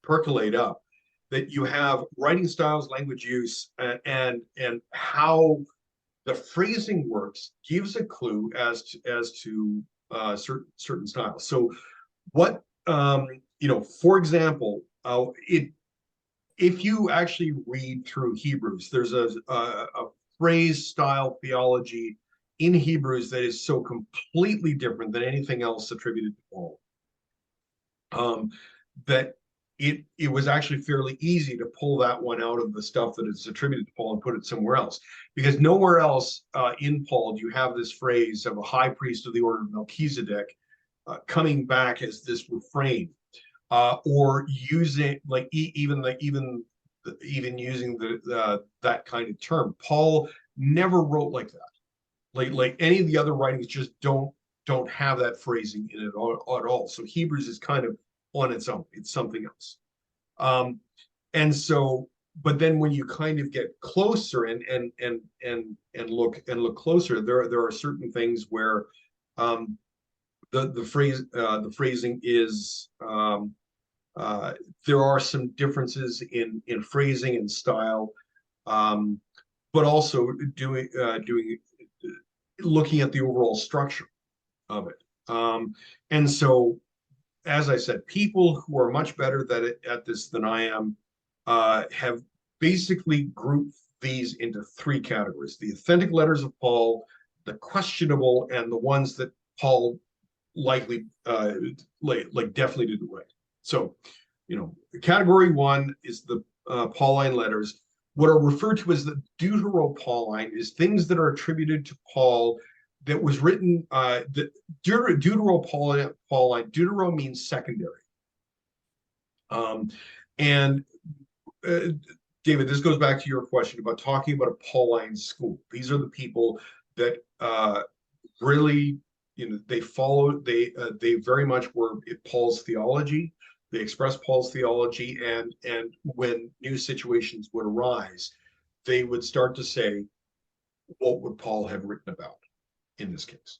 percolate up, that you have writing styles, language use, and how the phrasing works gives a clue as to certain styles. So what, you know, for example, if you actually read through Hebrews, there's a phrase style theology in Hebrews that is so completely different than anything else attributed to Paul, that it was actually fairly easy to pull that one out of the stuff that is attributed to Paul and put it somewhere else, because nowhere else in Paul do you have this phrase of a high priest of the order of Melchizedek coming back as this refrain, or using like even using that kind of term. Paul never wrote like that. Like any of the other writings just don't have that phrasing in it at all. So Hebrews is kind of on its own. It's something else. And so, but then when you kind of get closer and look closer, there are certain things where the phrasing is there are some differences in phrasing and style, but also looking at the overall structure of it. And so, as I said, people who are much better at this than I am have basically grouped these into three categories: the authentic letters of Paul, the questionable, and the ones that Paul likely like definitely didn't write. So, you know, category one is the Pauline letters. What are referred to as the Deutero-Pauline is things that are attributed to Paul that was written, the Deutero-Pauline, Deutero means secondary. And David, this goes back to your question about talking about a Pauline school. These are the people that really, you know, they very much were Paul's theology. They expressed Paul's theology, and when new situations would arise, they would start to say, what would Paul have written about in this case?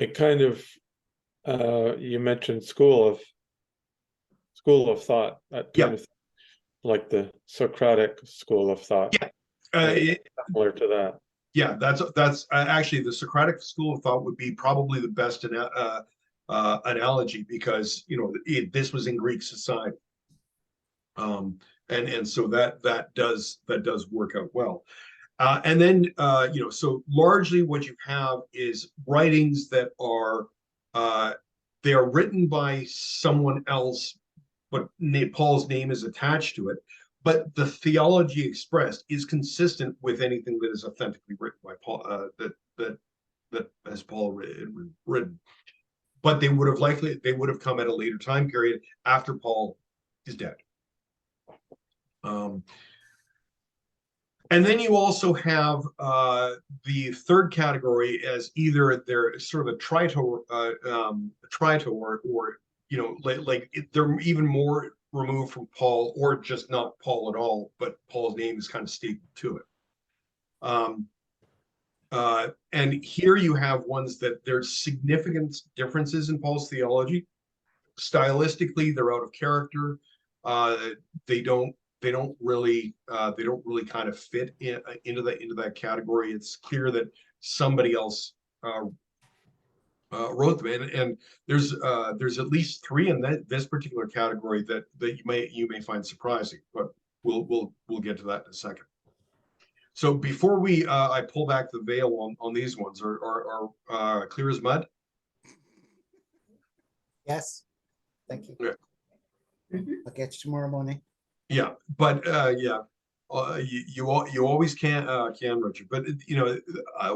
It kind of, you mentioned school of thought, that kind of thing, like the Socratic school of thought. Yeah, similar to that. Yeah, that's actually the Socratic school of thought would be probably the best analogy, because, you know, this was in Greek society, and so that does work out well. And then you know, so largely what you have is writings that are they are written by someone else, but Paul's name is attached to it. But the theology expressed is consistent with anything that is authentically written by Paul, that has Paul written. But they would have come at a later time period after Paul is dead. And then you also have the third category as either they're sort of a trito, or they're even more removed from Paul, or just not Paul at all, but Paul's name is kind of stapled to it. And here you have ones that there's significant differences in Paul's theology. Stylistically, they're out of character. They don't really kind of fit into that category. It's clear that somebody else wrote them, and there's at least three in this particular category that you may find surprising, but we'll get to that in a second. So before I pull back the veil on these ones, are clear as mud? Yes, thank you. Yeah. I'll get you tomorrow morning. Yeah, but you always can, Richard. But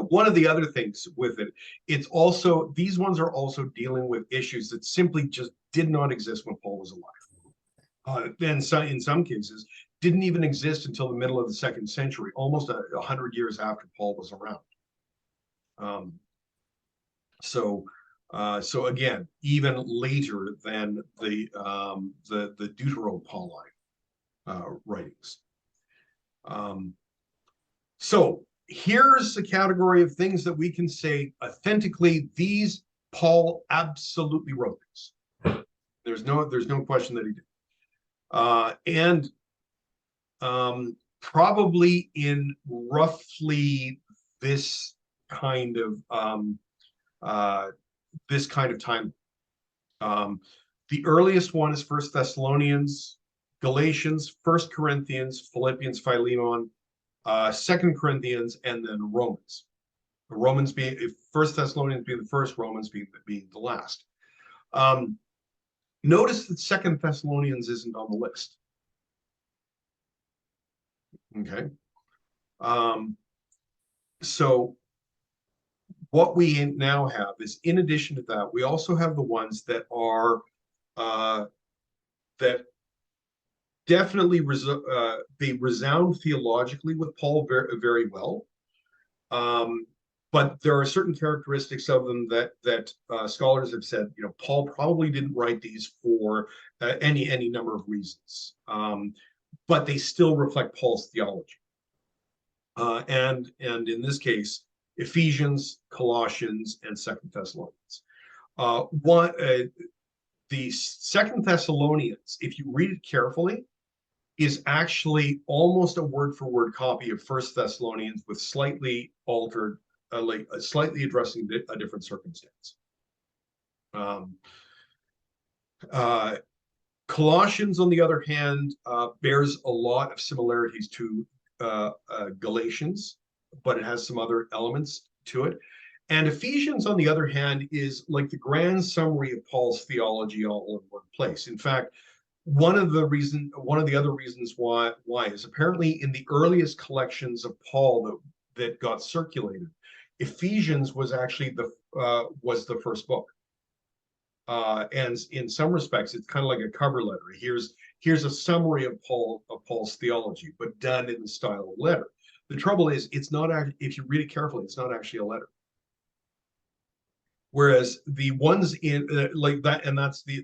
one of the other things with it, it's also, these ones are also dealing with issues that simply just did not exist when Paul was alive. And in some cases, didn't even exist until the middle of the 2nd century, almost 100 years after Paul was around. So again, even later than the Deutero-Pauline writings. So here's the category of things that we can say authentically, these Paul absolutely wrote these. There's no question that he did. Probably in roughly this kind of time. The earliest one is 1 Thessalonians, Galatians, 1 Corinthians, Philippians, Philemon, 2 Corinthians, and then Romans. The Romans being 1 Thessalonians being the first, Romans being the last. Notice that 2 Thessalonians isn't on the list. Okay. So what we now have is, in addition to that, we also have the ones that are that definitely they resound theologically with Paul very, very well. But there are certain characteristics of them that scholars have said, Paul probably didn't write these for any number of reasons, but they still reflect Paul's theology. And in this case, Ephesians, Colossians, and 2 Thessalonians. The 2 Thessalonians, if you read it carefully, is actually almost a word-for-word copy of 1 Thessalonians with slightly altered, slightly addressing a different circumstance. Colossians, on the other hand, bears a lot of similarities to Galatians, but it has some other elements to it. And Ephesians, on the other hand, is like the grand summary of Paul's theology all in one place. In fact, one of the other reasons why is apparently in the earliest collections of Paul that got circulated, Ephesians was actually the first book. And in some respects, it's kind of like a cover letter. Here's a summary of Paul's theology, but done in the style of letter. The trouble is, it's not, if you read it carefully, it's not actually a letter. Whereas the ones in like that, and that's the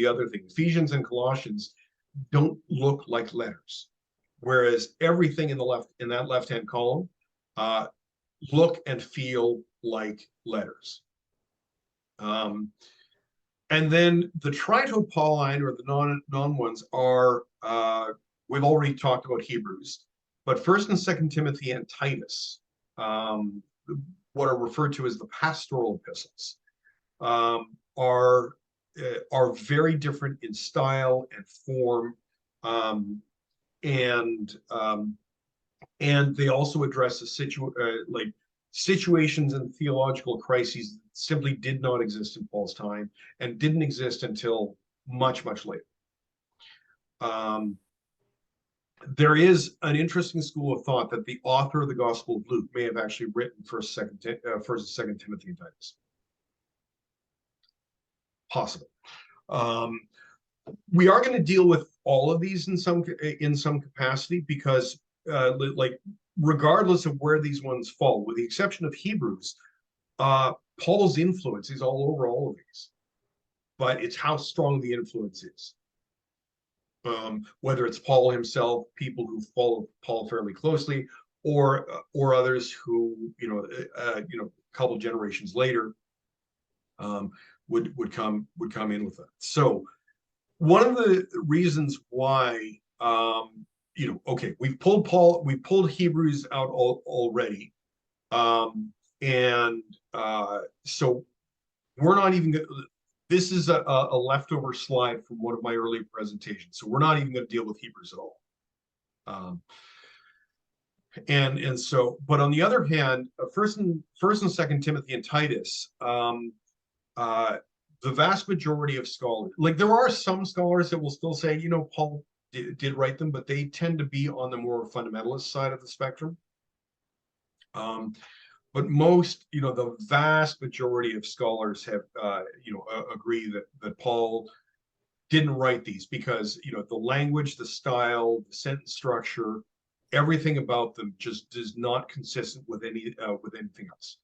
other thing. Ephesians and Colossians don't look like letters, whereas everything in that left-hand column look and feel like letters. And then the Trito-Pauline, or the non ones, are we've already talked about Hebrews, but 1 and 2 Timothy and Titus, what are referred to as the pastoral epistles, are very different in style and form, and they also address situations and theological crises simply did not exist in Paul's time and didn't exist until much, much later. There is an interesting school of thought that the author of the Gospel of Luke may have actually written First and Second Timothy and Titus. Possible. We are going to deal with all of these in some capacity because, like, regardless of where these ones fall, with the exception of Hebrews, Paul's influence is all over all of these. But it's how strong the influence is. Whether it's Paul himself, people who follow Paul fairly closely, or others who, a couple generations later, would come in with that. So one of the reasons why, okay, we've pulled Hebrews out already, and so we're not even going. This is a leftover slide from one of my earlier presentations, so we're not even going to deal with Hebrews at all. And so, but on the other hand, First and Second Timothy and Titus, the vast majority of scholars, like there are some scholars that will still say, Paul did write them, but they tend to be on the more fundamentalist side of the spectrum. But most, the vast majority of scholars have, agree that Paul didn't write these because, the language, the style, the sentence structure, everything about them just is not consistent with anything else.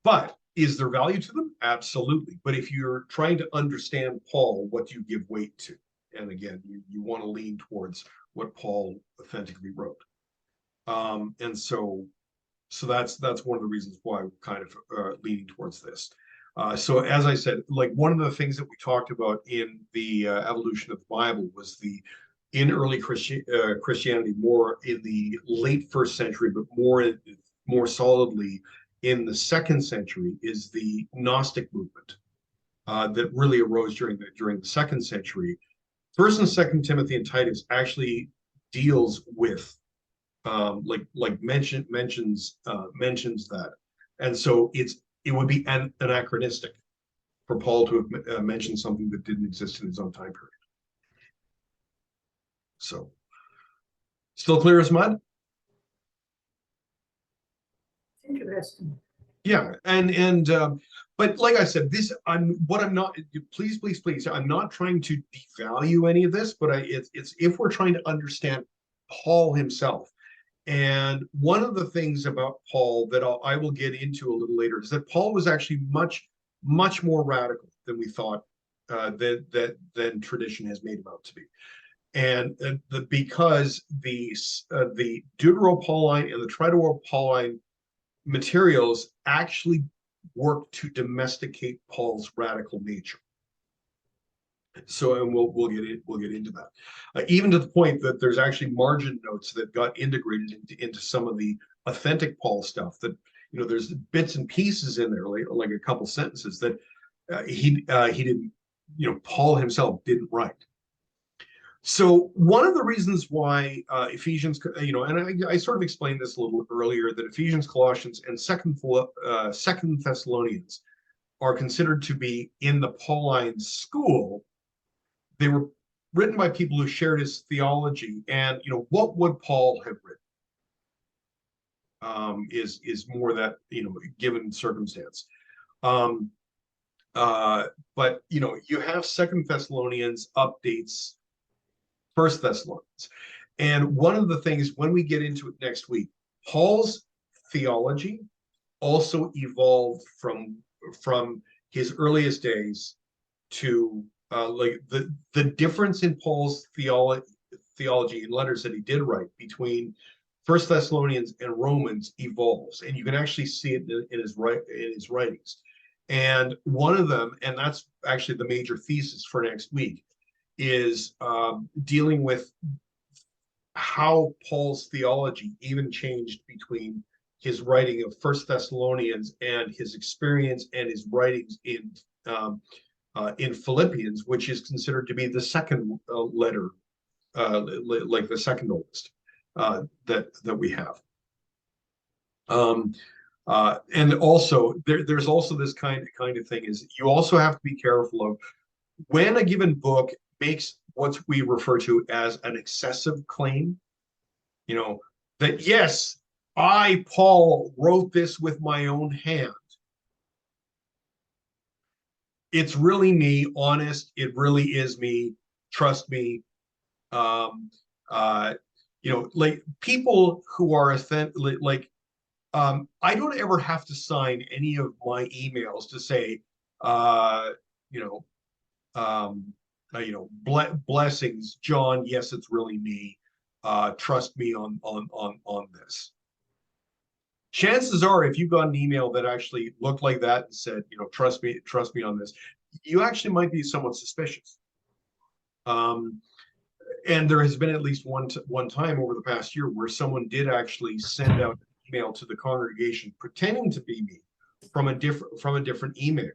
But is there value to them? Absolutely. But if you're trying to understand Paul, what do you give weight to? And again, you want to lean towards what Paul authentically wrote. And so that's one of the reasons why we're kind of leaning towards this. So as I said, like one of the things that we talked about in the evolution of the Bible was in early Christianity, more in the late first century, but more solidly in the second century, is the Gnostic movement that really arose during the second century. First and Second Timothy and Titus actually deals with mentions that, and so it would be anachronistic for Paul to have mentioned something that didn't exist in his own time period. So, still clear as mud? Interesting. Yeah, and but like I said, I'm not. Please, I'm not trying to devalue any of this, but it's if we're trying to understand Paul himself. And one of the things about Paul that I will get into a little later is that Paul was actually much more radical than we thought, than tradition has made him out to be. And because the Deutero-Pauline and the Tridentino-Pauline materials actually work to domesticate Paul's radical nature. So, and we'll get into that, even to the point that there's actually margin notes that got integrated into some of the authentic Paul stuff. That there's bits and pieces in there, like a couple sentences that he didn't, Paul himself didn't write. So one of the reasons why Ephesians, and I sort of explained this a little earlier, that Ephesians, Colossians, and Second Thessalonians are considered to be in the Pauline school. They were written by people who shared his theology, and what would Paul have written? Is more that given circumstance. But you have Second Thessalonians updates First Thessalonians, and one of the things when we get into it next week, Paul's theology also evolved from his earliest days to like the difference in Paul's theology and letters that he did write between First Thessalonians and Romans evolves, and you can actually see it in his writings. And one of them, and that's actually the major thesis for next week, is dealing with how Paul's theology even changed between his writing of First Thessalonians and his experience and his writings in Philippians, which is considered to be the second letter like the second oldest that we have. And also there's also this kind of thing is you also have to be careful of when a given book makes what we refer to as an excessive claim, you know, that yes, I, Paul, wrote this with my own hand. It's really me, honest, it really is me, trust me. You know, like people who are like I don't ever have to sign any of my emails to say, you know, blessings, John. Yes, it's really me. Trust me on this. Chances are, if you got an email that actually looked like that and said, you know, trust me on this, you actually might be somewhat suspicious. And there has been at least one time over the past year where someone did actually send out an email to the congregation pretending to be me from a different email.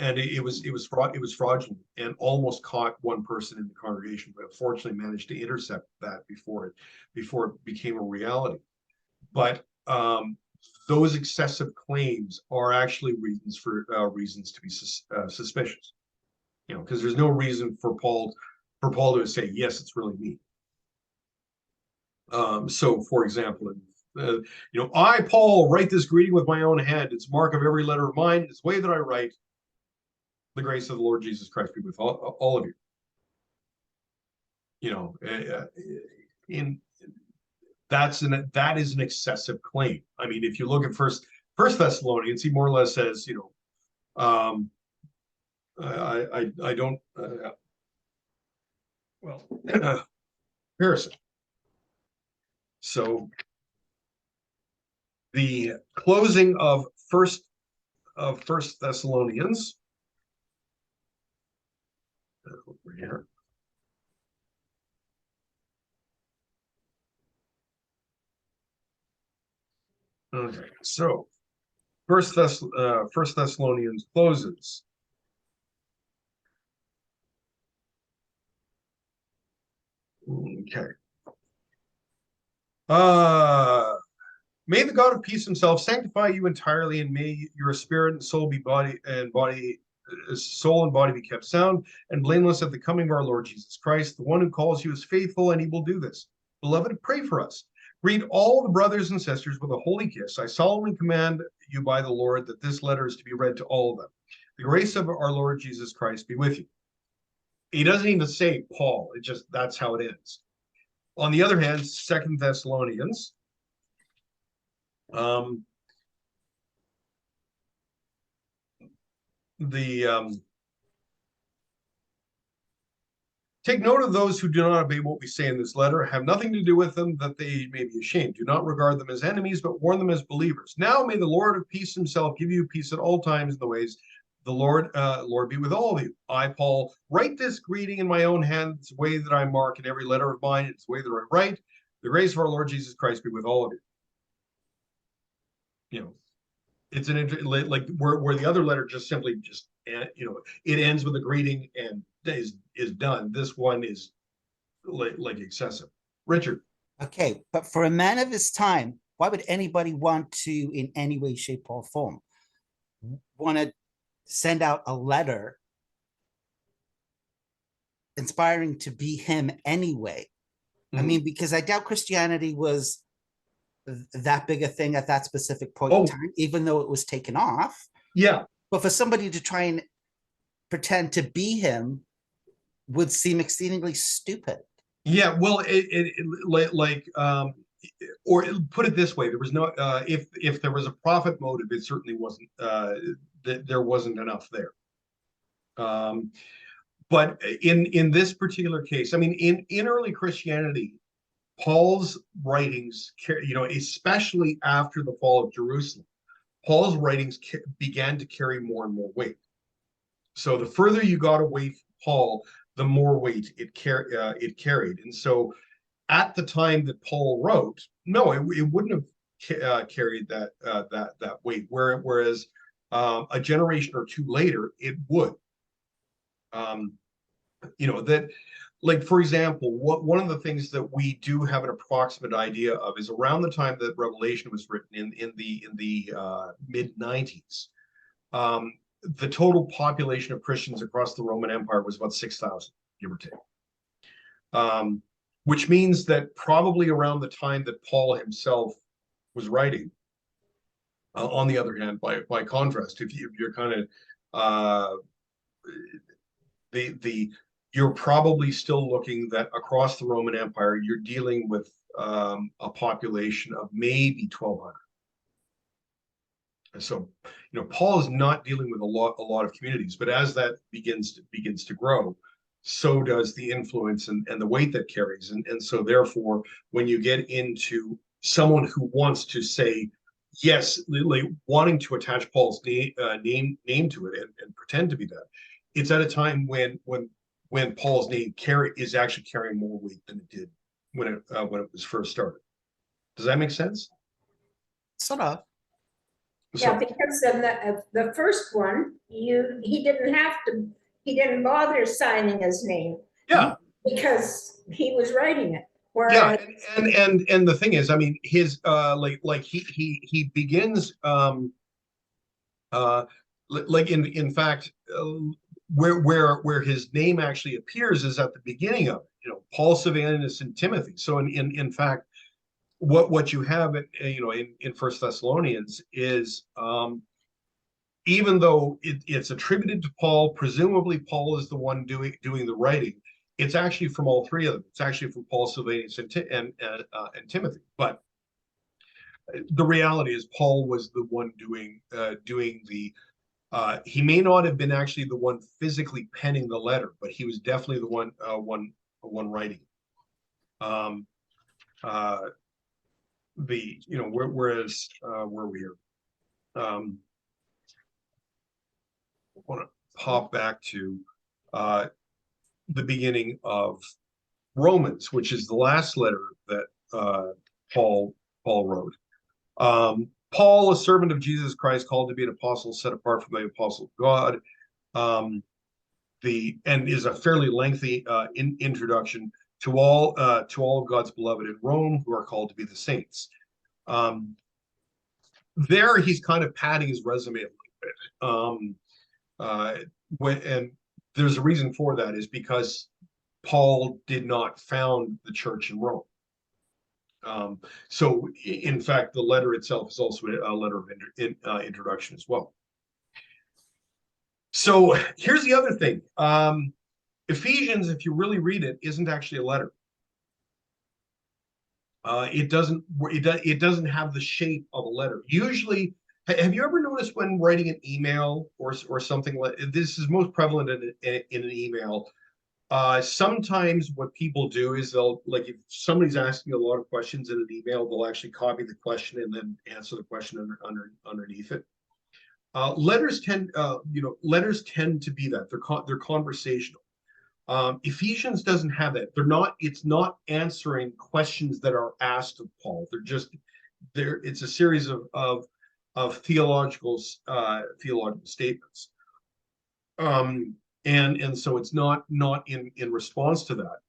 And it was fraudulent and almost caught one person in the congregation, but fortunately managed to intercept that before it became a reality. But those excessive claims are actually reasons to be suspicious. You know, because there's no reason for Paul to say, yes, it's really me. So, for example, you know, I, Paul, write this greeting with my own hand. It's a mark of every letter of mine. It's the way that I write. The grace of the Lord Jesus Christ be with all of you. You know, that is an excessive claim. I mean, if you look at First Thessalonians, he more or less says, you know, I don't comparison. So the closing of First Thessalonians over here. Okay, so First Thessalonians closes. Okay. May the God of peace himself sanctify you entirely, and may your spirit and soul soul and body be kept sound and blameless at the coming of our Lord Jesus Christ. The one who calls you is faithful, and he will do this. Beloved, pray for us. Greet all the brothers and sisters with a holy kiss. I solemnly command you by the Lord that this letter is to be read to all of them. The grace of our Lord Jesus Christ be with you. He doesn't even say Paul. It just, that's how it ends. On the other hand, Second Thessalonians, take note of those who do not obey what we say in this letter. Have nothing to do with them, that they may be ashamed. Do not regard them as enemies, but warn them as believers. Now may the Lord of peace himself give you peace at all times in the ways. The Lord be with all of you. I, Paul, write this greeting in my own hand. It's the way that I mark in every letter of mine. It's the way that I write. The grace of our Lord Jesus Christ be with all of you. You know, it's an like where the other letter just simply you know, it ends with a greeting and is done. This one is like excessive. Richard. Okay, but for a man of his time, why would anybody want to, in any way, shape, or form, want to send out a letter inspiring to be him anyway? I mean, because I doubt Christianity was that big a thing at that specific point in time, even though it was taken off. Yeah. But for somebody to try and pretend to be him would seem exceedingly stupid. Yeah, well, or put it this way, there was no if there was a profit motive, it certainly wasn't there wasn't enough there. But in this particular case, I mean, in early Christianity, Paul's writings, you know, especially after the fall of Jerusalem, Paul's writings began to carry more and more weight. So the further you got away from Paul, the more weight it carried. And so at the time that Paul wrote, no, it wouldn't have carried that weight. Whereas a generation or two later, it would. that, like, for example, one of the things that we do have an approximate idea of is around the time that Revelation was written in the mid-90s. The total population of Christians across the Roman Empire was about 6,000, give or take. Which means that probably around the time that Paul himself was writing, on the other hand, by contrast, if you're kind of you're probably still looking that across the Roman Empire, you're dealing with a population of maybe 1,200. And so, Paul is not dealing with a lot of communities, but as that begins to grow, so does the influence and the weight that carries. And so therefore, when you get into someone who wants to say, yes, like wanting to attach Paul's name to it and pretend to be that, it's at a time when Paul's name is actually carrying more weight than it did when it was first started. Does that make sense? Sort of. Yeah, because of the first one, he didn't bother signing his name. Yeah. Because he was writing it. Whereas, yeah, and the thing is, I mean, his like he begins like in fact where his name actually appears is at the beginning of it. Paul, Silvanus, and Timothy. So in fact, what you have in First Thessalonians is even though it's attributed to Paul, presumably Paul is the one doing the writing. It's actually from all three of them. It's actually from Paul, Silvanus, and Timothy. But the reality is Paul was the one doing the. He may not have been actually the one physically penning the letter, but he was definitely the one writing. Whereas where are we here? I want to pop back to the beginning of Romans, which is the last letter that Paul wrote. Paul, a servant of Jesus Christ, called to be an apostle, set apart from the apostle of God, and is a fairly lengthy introduction to all of God's beloved in Rome, who are called to be the saints. There, he's kind of padding his resume a little bit. And there's a reason for that, is because Paul did not found the church in Rome. So in fact, the letter itself is also a letter of introduction as well. So here's the other thing. Ephesians, if you really read it, isn't actually a letter. It doesn't have the shape of a letter. Usually, have you ever noticed when writing an email or something like this is most prevalent in an email? Sometimes what people do is they'll, like, if somebody's asking a lot of questions in an email, they'll actually copy the question and then answer the question underneath it. Letters tend to be that they're conversational. Ephesians doesn't have that. It's not answering questions that are asked of Paul. It's a series of theological statements. And so it's not in response to that.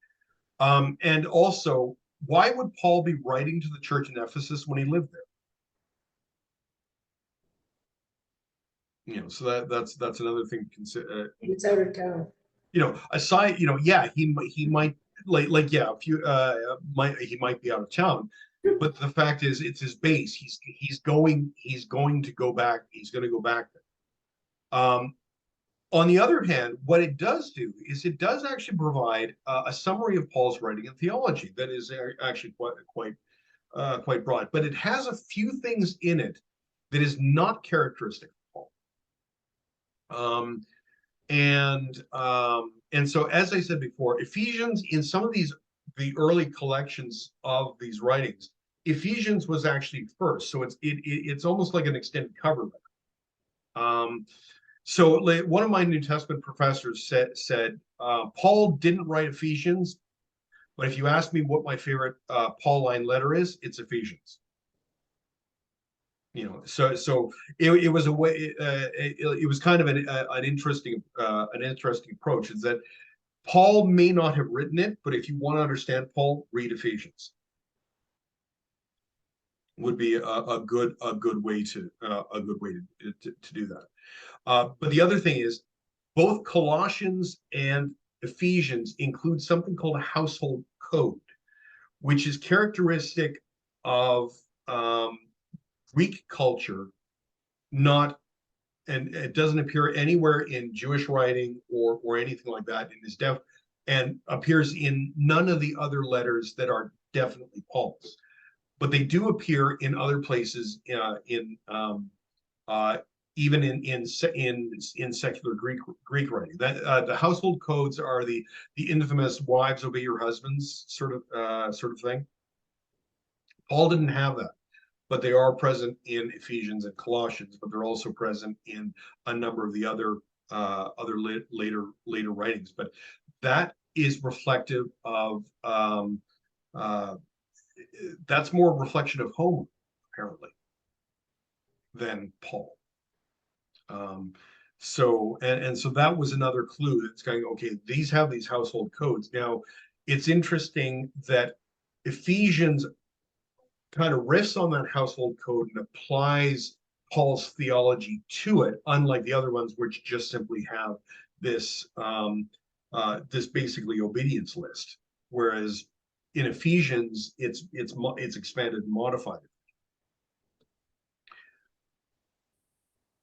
And also, why would Paul be writing to the church in Ephesus when he lived there? So that's another thing to consider. It's out of town. Aside, yeah, he might yeah, he might be out of town, but the fact is, it's his base. He's going to go back. He's going to go back there. On the other hand, what it does do is it does actually provide a summary of Paul's writing and theology that is actually quite broad, but it has a few things in it that is not characteristic of Paul. And so, as I said before, Ephesians, in some of the early collections of these writings, Ephesians was actually first. So it's almost like an extended cover letter. So one of my New Testament professors said Paul didn't write Ephesians, but if you ask me what my favorite Pauline letter is, it's Ephesians. So it was a way. It was kind of an interesting approach. Is that Paul may not have written it, but if you want to understand Paul, read Ephesians. Would be a good way to do that. But the other thing is, both Colossians and Ephesians include something called a household code, which is characteristic of Greek culture, and it doesn't appear anywhere in Jewish writing or anything like that, and appears in none of the other letters that are definitely Paul's. But they do appear in other places even in secular Greek writing. That the household codes are the infamous "wives obey your husbands" sort of thing. Paul didn't have that, but they are present in Ephesians and Colossians. But they're also present in a number of the other later writings. But that is reflective of that's more a reflection of Homer, apparently, than Paul. So that was another clue that's going, okay, these have these household codes. Now, it's interesting that Ephesians kind of riffs on that household code and applies Paul's theology to it, unlike the other ones, which just simply have this this basically obedience list. Whereas in Ephesians, it's expanded and modified.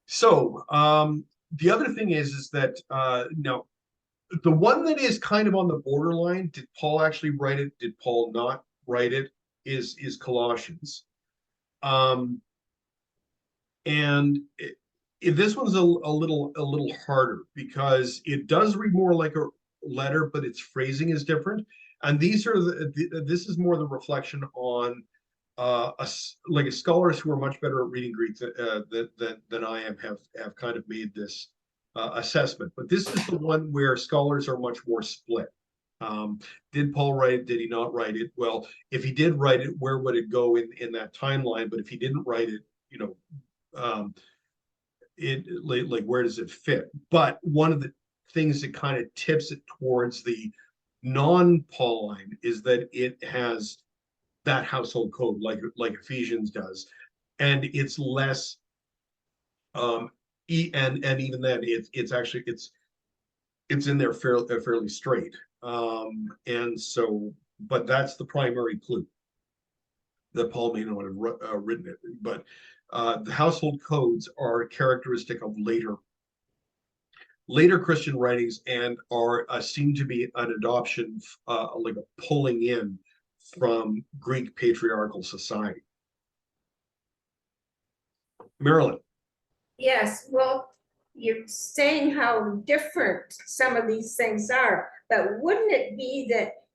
So the other thing is that now the one that is kind of on the borderline, did Paul actually write it? Did Paul not write it? Is Colossians. And this one's a little harder because it does read more like a letter, but its phrasing is different. And these are this is more the reflection on scholars who are much better at reading Greek than I am have kind of made this assessment. But this is the one where scholars are much more split. Did Paul write it? Did he not write it? Well, if he did write it, where would it go in that timeline? But if he didn't write it, where does it fit? But one of the things that kind of tips it towards the non-Pauline is that it has that household code like Ephesians does, and it's less and even then it's actually it's in there fairly straight, and so, but that's the primary clue that Paul may not have written it. But the household codes are characteristic of later Christian writings and are seem to be an adoption, like a pulling in from Greek patriarchal society. Marilyn. Yes, well, you're saying how different some of these things are, but wouldn't it be that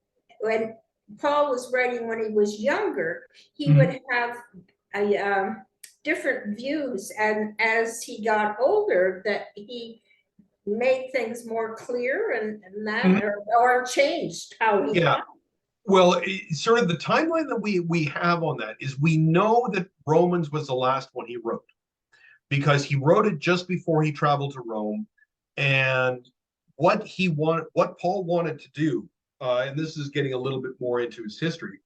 when Paul was writing when he was younger, he would have different views, and as he got older, that he made things more clear and that, or changed how he thought? Well, sort of the timeline that we have on that is we know that Romans was the last one he wrote, because he wrote it just before he traveled to Rome. And what Paul wanted to do, and this is getting a little bit more into his history,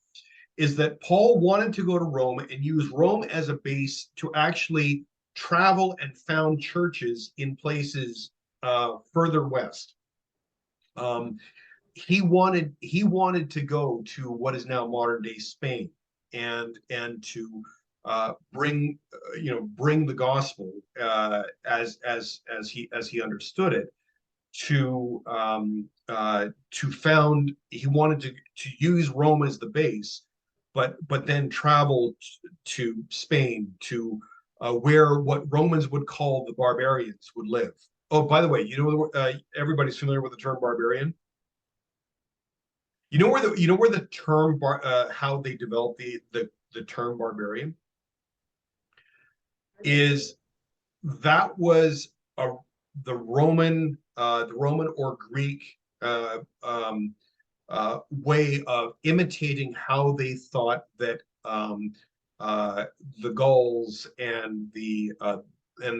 is that Paul wanted to go to Rome and use Rome as a base to actually travel and found churches in places further west. He wanted to go to what is now modern day Spain and to bring the gospel as he understood it to found. He wanted to use Rome as the base, but then travel to Spain, to where what Romans would call the barbarians would live. Oh, by the way, everybody's familiar with the term barbarian. You know where the term how they developed the term barbarian is. That was the Roman or Greek way of imitating how they thought that the Gauls and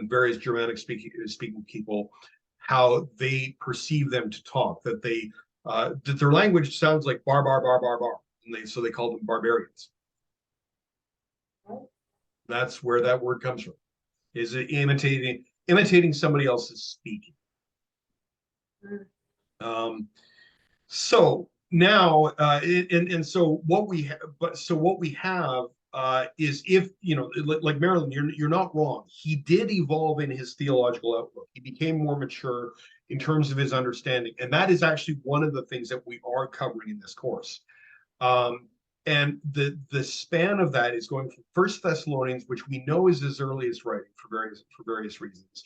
various Germanic speaking people, how they perceive them to talk, that they that their language sounds like bar, bar, bar, bar, bar. And so they called them barbarians. That's where that word comes from. Is it imitating somebody else's speaking. So now, so what we have, is, if like Marilyn, you're not wrong. He did evolve in his theological outlook. He became more mature in terms of his understanding, and that is actually one of the things that we are covering in this course. And the span of that is going from First Thessalonians, which we know is his earliest writing for various reasons,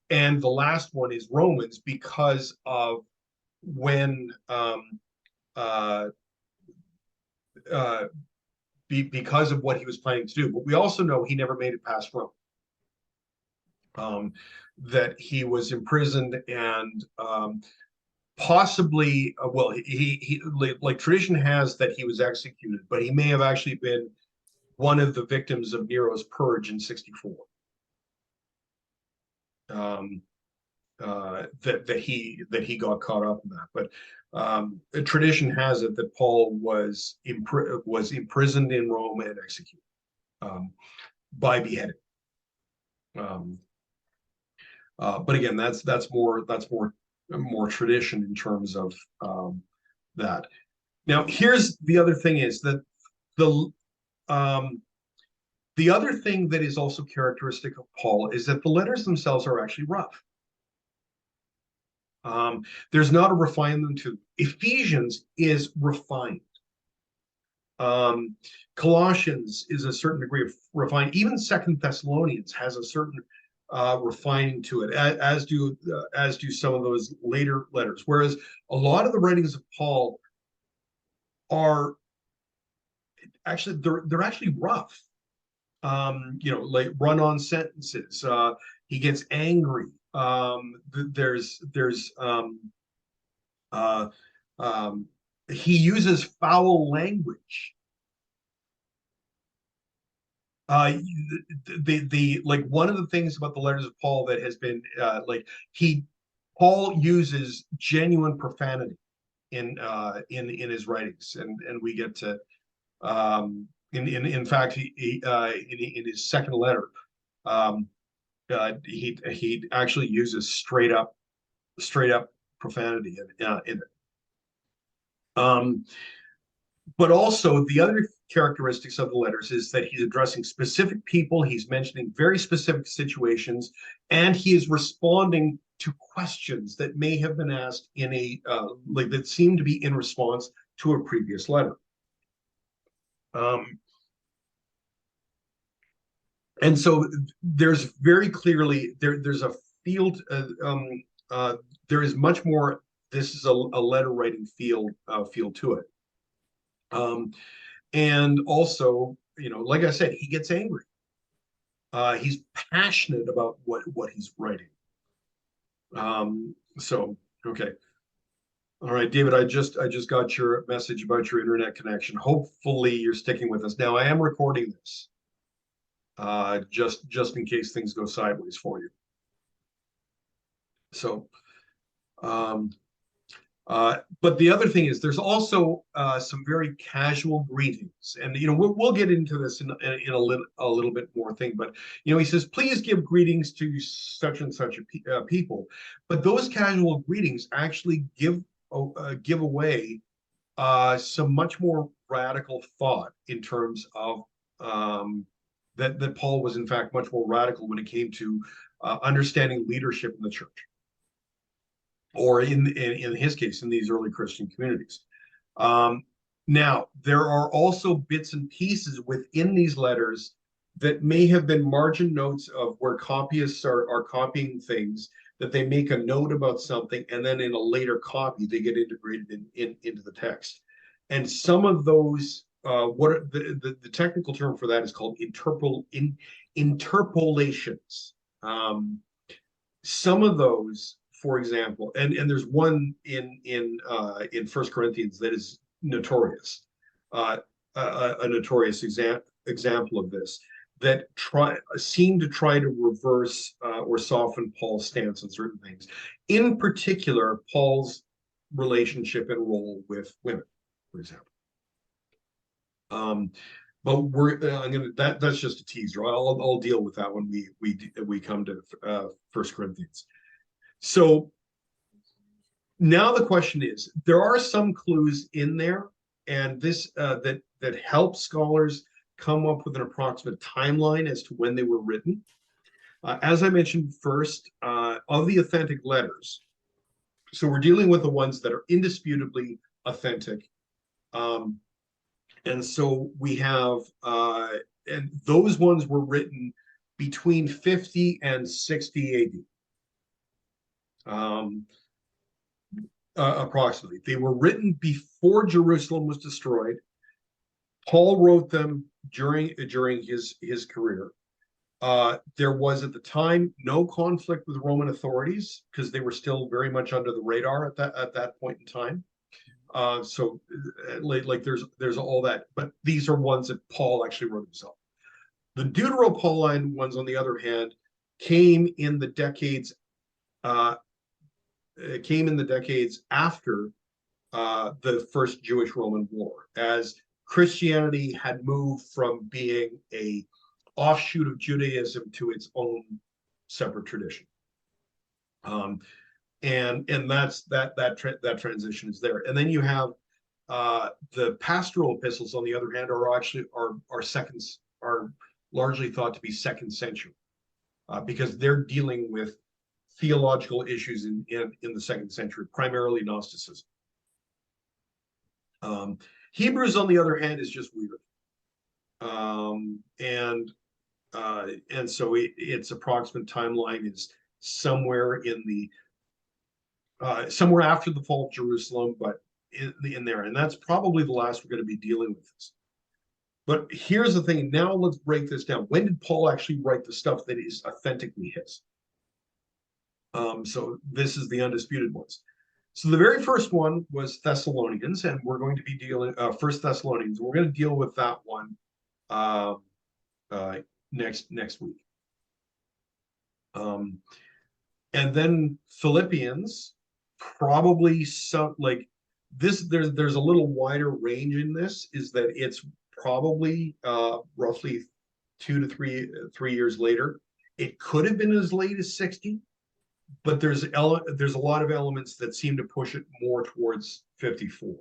and the last one is Romans, because of when because of what he was planning to do. But we also know he never made it past Rome. That he was imprisoned and possibly, well, he like tradition has that he was executed, but he may have actually been one of the victims of Nero's purge in 64. That he got caught up in that, but tradition has it that Paul was imprisoned in Rome and executed by beheading. But again, that's more tradition in terms of that. Now, here's the other thing: is that the other thing that is also characteristic of Paul is that the letters themselves are actually rough. There's not a refinement to them. Ephesians is refined. Colossians is a certain degree of refined. Even Second Thessalonians has a certain refining to it, as do some of those later letters. Whereas a lot of the writings of Paul are actually they're actually rough. Like run-on sentences. He gets angry. He uses foul language. Like one of the things about the letters of Paul that has been Paul uses genuine profanity in his writings, and we get to in fact he in his second letter he actually uses straight up profanity in it. But also the other characteristics of the letters is that he's addressing specific people, he's mentioning very specific situations, and he is responding to questions that may have been asked in a that seem to be in response to a previous letter. And so there's very clearly there's a field. There is much more. This is a letter writing field to it. And also, like I said, he gets angry. He's passionate about what he's writing. So okay. All right, David, I just got your message about your internet connection. Hopefully you're sticking with us. Now I am recording this. Just in case things go sideways for you. So, but the other thing is there's also some very casual greetings, and we'll get into this in a little bit more thing. But he says, please give greetings to such and such people. But those casual greetings actually give away some much more radical thought in terms of that Paul was in fact much more radical when it came to understanding leadership in the church, or in his case, in these early Christian communities. Now, there are also bits and pieces within these letters that may have been margin notes of where copyists are copying things, that they make a note about something, and then in a later copy, they get integrated into the text. And some of those, the technical term for that is called interpolations. Some of those, for example, and there's one in 1 Corinthians that is notorious, a notorious example of this, that seem to try to reverse or soften Paul's stance on certain things. In particular, Paul's relationship and role with women, for example. But we're that's just a teaser. I'll deal with that when we come to 1 Corinthians. So now the question is, there are some clues in there, and this that help scholars come up with an approximate timeline as to when they were written. As I mentioned first, of the authentic letters, so we're dealing with the ones that are indisputably authentic. And so we have, and those ones were written between 50 and 60 AD. Approximately. They were written before Jerusalem was destroyed. Paul wrote them during his career. There was at the time no conflict with Roman authorities because they were still very much under the radar at that point in time. So like there's all that, but these are ones that Paul actually wrote himself. The Deutero-Pauline ones, on the other hand, came in the decades after the First Jewish-Roman War, as Christianity had moved from being a offshoot of Judaism to its own separate tradition. And that's that transition is there. And then you have the pastoral epistles, on the other hand, are largely thought to be second century, because they're dealing with theological issues in the second century, primarily Gnosticism. Hebrews, on the other hand, is just weird, and so its approximate timeline is somewhere somewhere after the fall of Jerusalem, but in there, and that's probably the last we're going to be dealing with this. But here's the thing. Now let's break this down. When did Paul actually write the stuff that is authentically his? So this is the undisputed ones. So the very first one was Thessalonians, and we're going to be dealing First Thessalonians. We're going to deal with that one next week. And then Philippians, probably some like this. There's a little wider range in this. Is that it's probably roughly 2 to 3 years later. It could have been as late as 60. But there's a lot of elements that seem to push it more towards 54.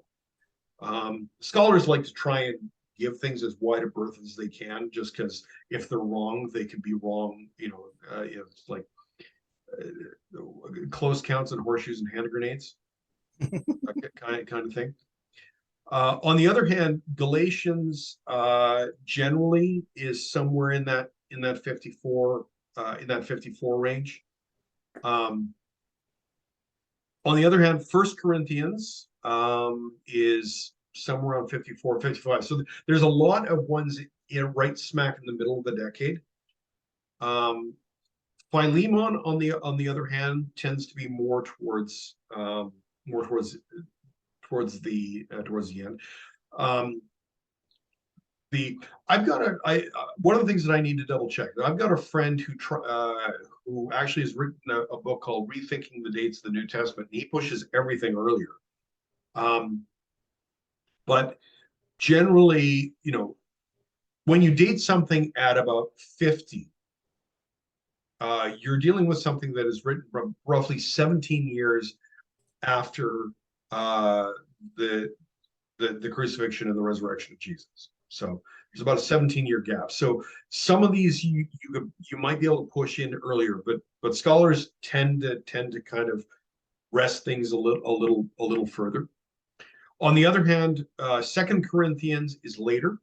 Scholars like to try and give things as wide a berth as they can, just because if they're wrong, they can be wrong. It's like close counts and horseshoes and hand grenades, kind of thing. On the other hand, Galatians generally is somewhere in that 54 range. On the other hand, 1 Corinthians is somewhere around 54, 55. So there's a lot of ones right smack in the middle of the decade. Philemon, on the other hand, tends to be more towards the end. One of the things that I need to double check. I've got a friend who actually has written a book called Rethinking the Dates of the New Testament. And he pushes everything earlier. But generally, when you date something at about 50, you're dealing with something that is written from roughly 17 years after the crucifixion and the resurrection of Jesus. So there's about a 17-year gap. So some of these you might be able to push in earlier, but scholars tend to kind of rest things a little further. On the other hand, 2 Corinthians is later.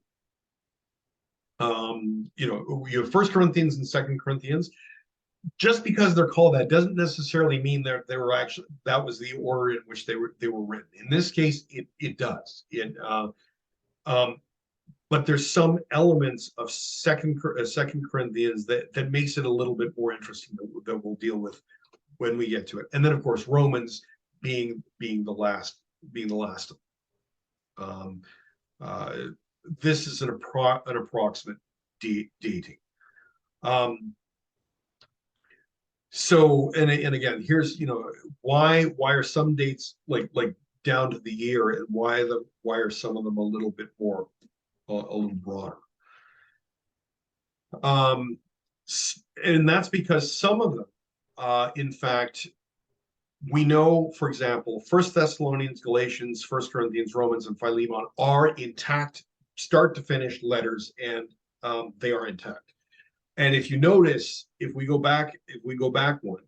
You have 1 Corinthians and 2 Corinthians. Just because they're called that doesn't necessarily mean that was the order in which they were written. In this case, it does. But there's some elements of Second Corinthians that makes it a little bit more interesting that we'll deal with when we get to it. And then of course Romans being the last. This is an approximate dating. So, and again, here's, why are some dates like down to the year, and why are some of them a little bit more, a little broader? And that's because some of them, in fact, we know, for example, First Thessalonians, Galatians, First Corinthians, Romans, and Philemon are intact, start to finish letters, and they are intact. And if you notice, if we go back one,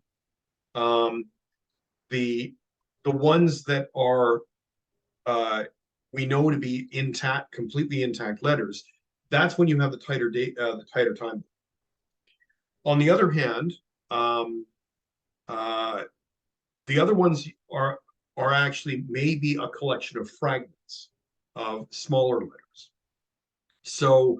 the ones that are we know to be intact, completely intact letters, that's when you have the tighter date, the tighter time. On the other hand, the other ones are actually maybe a collection of fragments of smaller letters. So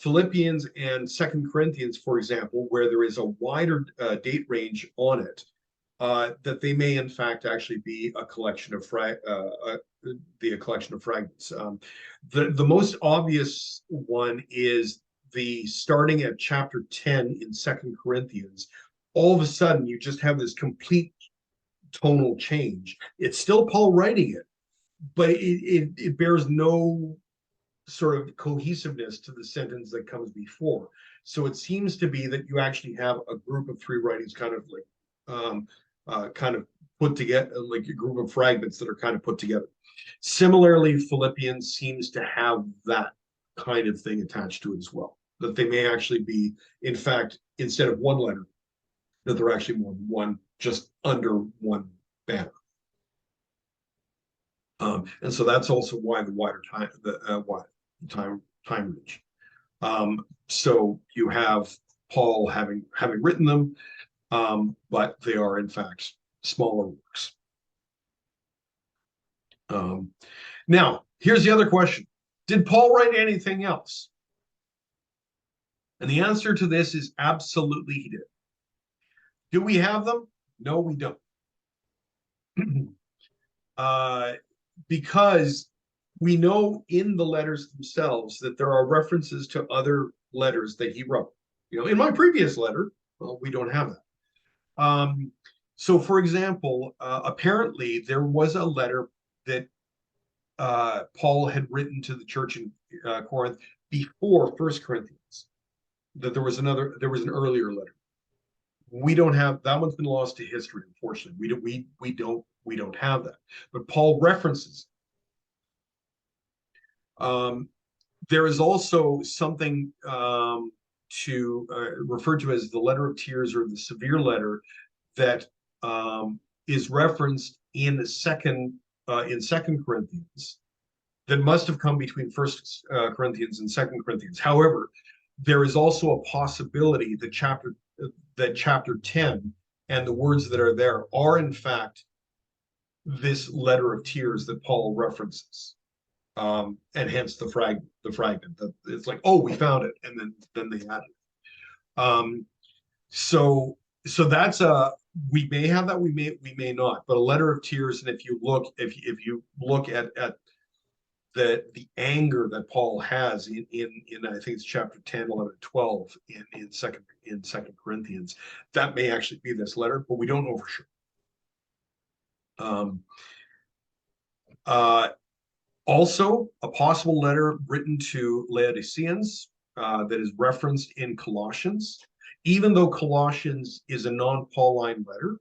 Philippians and Second Corinthians, for example, where there is a wider date range on it, that they may in fact actually be a collection of collection of fragments. The most obvious one is the starting at chapter 10 in Second Corinthians. All of a sudden, you just have this complete tonal change. It's still Paul writing it, but it bears no sort of cohesiveness to the sentence that comes before. So it seems to be that you actually have a group of three writings kind of like kind of put together, like a group of fragments that are kind of put together. Similarly, Philippians seems to have that kind of thing attached to it as well, that they may actually be, in fact, instead of one letter, that they're actually more than one, just under one banner. And so that's also why the wider time, time range. So you have Paul having written them, but they are in fact smaller works. Now, here's the other question. Did Paul write anything else? And the answer to this is absolutely he did. Do we have them? No, we don't. Because we know in the letters themselves that there are references to other letters that he wrote. In my previous letter, well, we don't have that. So, for example, apparently there was a letter that Paul had written to the church in Corinth before First Corinthians. That there was an earlier letter. We don't have that. One's been lost to history, unfortunately. We don't have that. But Paul references. There is also something to refer to as the letter of tears, or the severe letter, that is referenced in the Second Corinthians, that must have come between First Corinthians and Second Corinthians. However, there is also a possibility that chapter 10 and the words that are there are in fact this letter of tears that Paul references, and hence the fragment. That it's like, oh, we found it, and then they added it. So that's we may have that, we may not, but a letter of tears. And if you look at the anger that Paul has in I think it's chapter 10, 11, 12 in second Corinthians, that may actually be this letter, but we don't know for sure. Also, a possible letter written to Laodiceans that is referenced in Colossians, even though Colossians is a non-Pauline letter.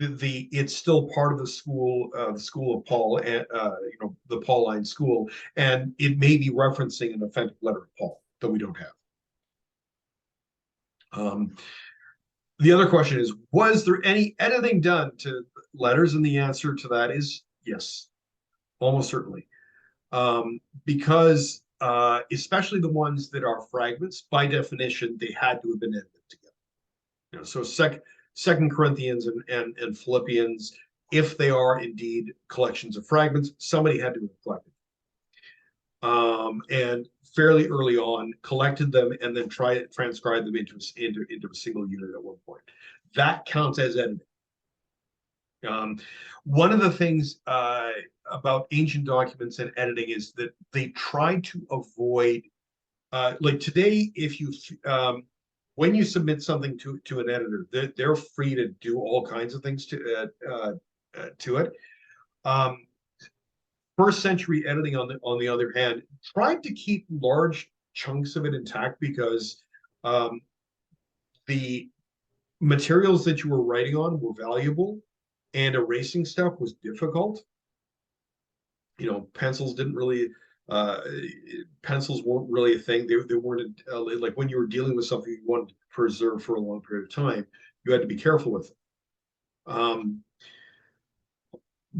It's still part of the school of Paul, and the Pauline school, and it may be referencing an authentic letter of Paul that we don't have. The other question is, was there any editing done to letters? And the answer to that is yes, almost certainly, because especially the ones that are fragments, by definition, they had to have been edited together. So Second Corinthians and Philippians, if they are indeed collections of fragments, somebody had to have collected and fairly early on collected them and then transcribe them into a single unit at one point. That counts as editing. One of the things about ancient documents and editing is that they try to avoid, like today, if you when you submit something to an editor, they're free to do all kinds of things to it. First century editing, on the other hand, tried to keep large chunks of it intact because the materials that you were writing on were valuable, and erasing stuff was difficult. You know, pencils weren't really a thing. They weren't like when you were dealing with something you wanted to preserve for a long period of time, you had to be careful with it.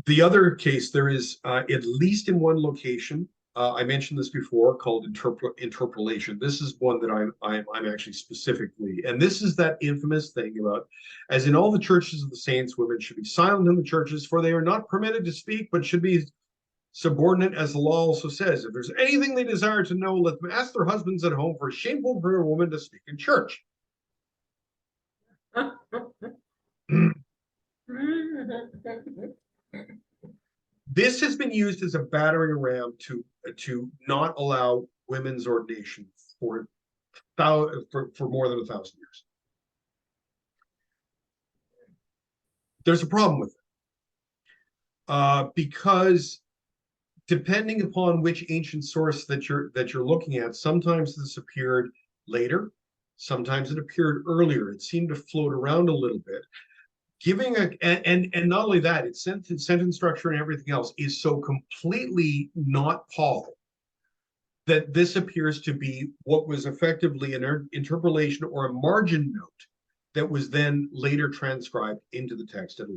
The other case, there is at least in one location, I mentioned this before, called interpolation. This is one that I'm actually specifically, and this is that infamous thing about, as in all the churches of the saints, women should be silent in the churches, for they are not permitted to speak, but should be subordinate, as the law also says. If there's anything they desire to know, let them ask their husbands at home, for it's shameful for a woman to speak in church. This has been used as a battering ram to not allow women's ordination for more than 1,000 years. There's a problem with it, because depending upon which ancient source that you're looking at, sometimes this appeared later, sometimes it appeared earlier. It seemed to float around a little bit. And not only that, its sentence structure and everything else is so completely not Paul that this appears to be what was effectively an interpolation or a margin note that was then later transcribed into the text at a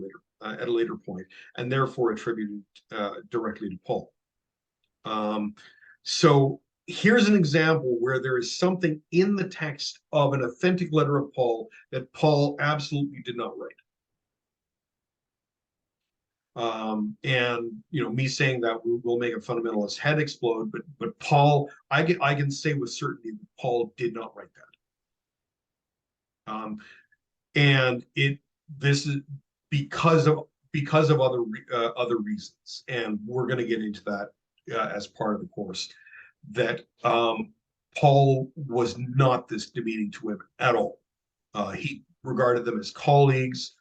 later point, and therefore attributed directly to Paul. So here's an example where there is something in the text of an authentic letter of Paul that Paul absolutely did not write. And you know, me saying that will make a fundamentalist head explode, but Paul, I can say with certainty that Paul did not write that. And this is because of other reasons, and we're going to get into that as part of the course. That Paul was not this demeaning to women at all. He regarded them as colleagues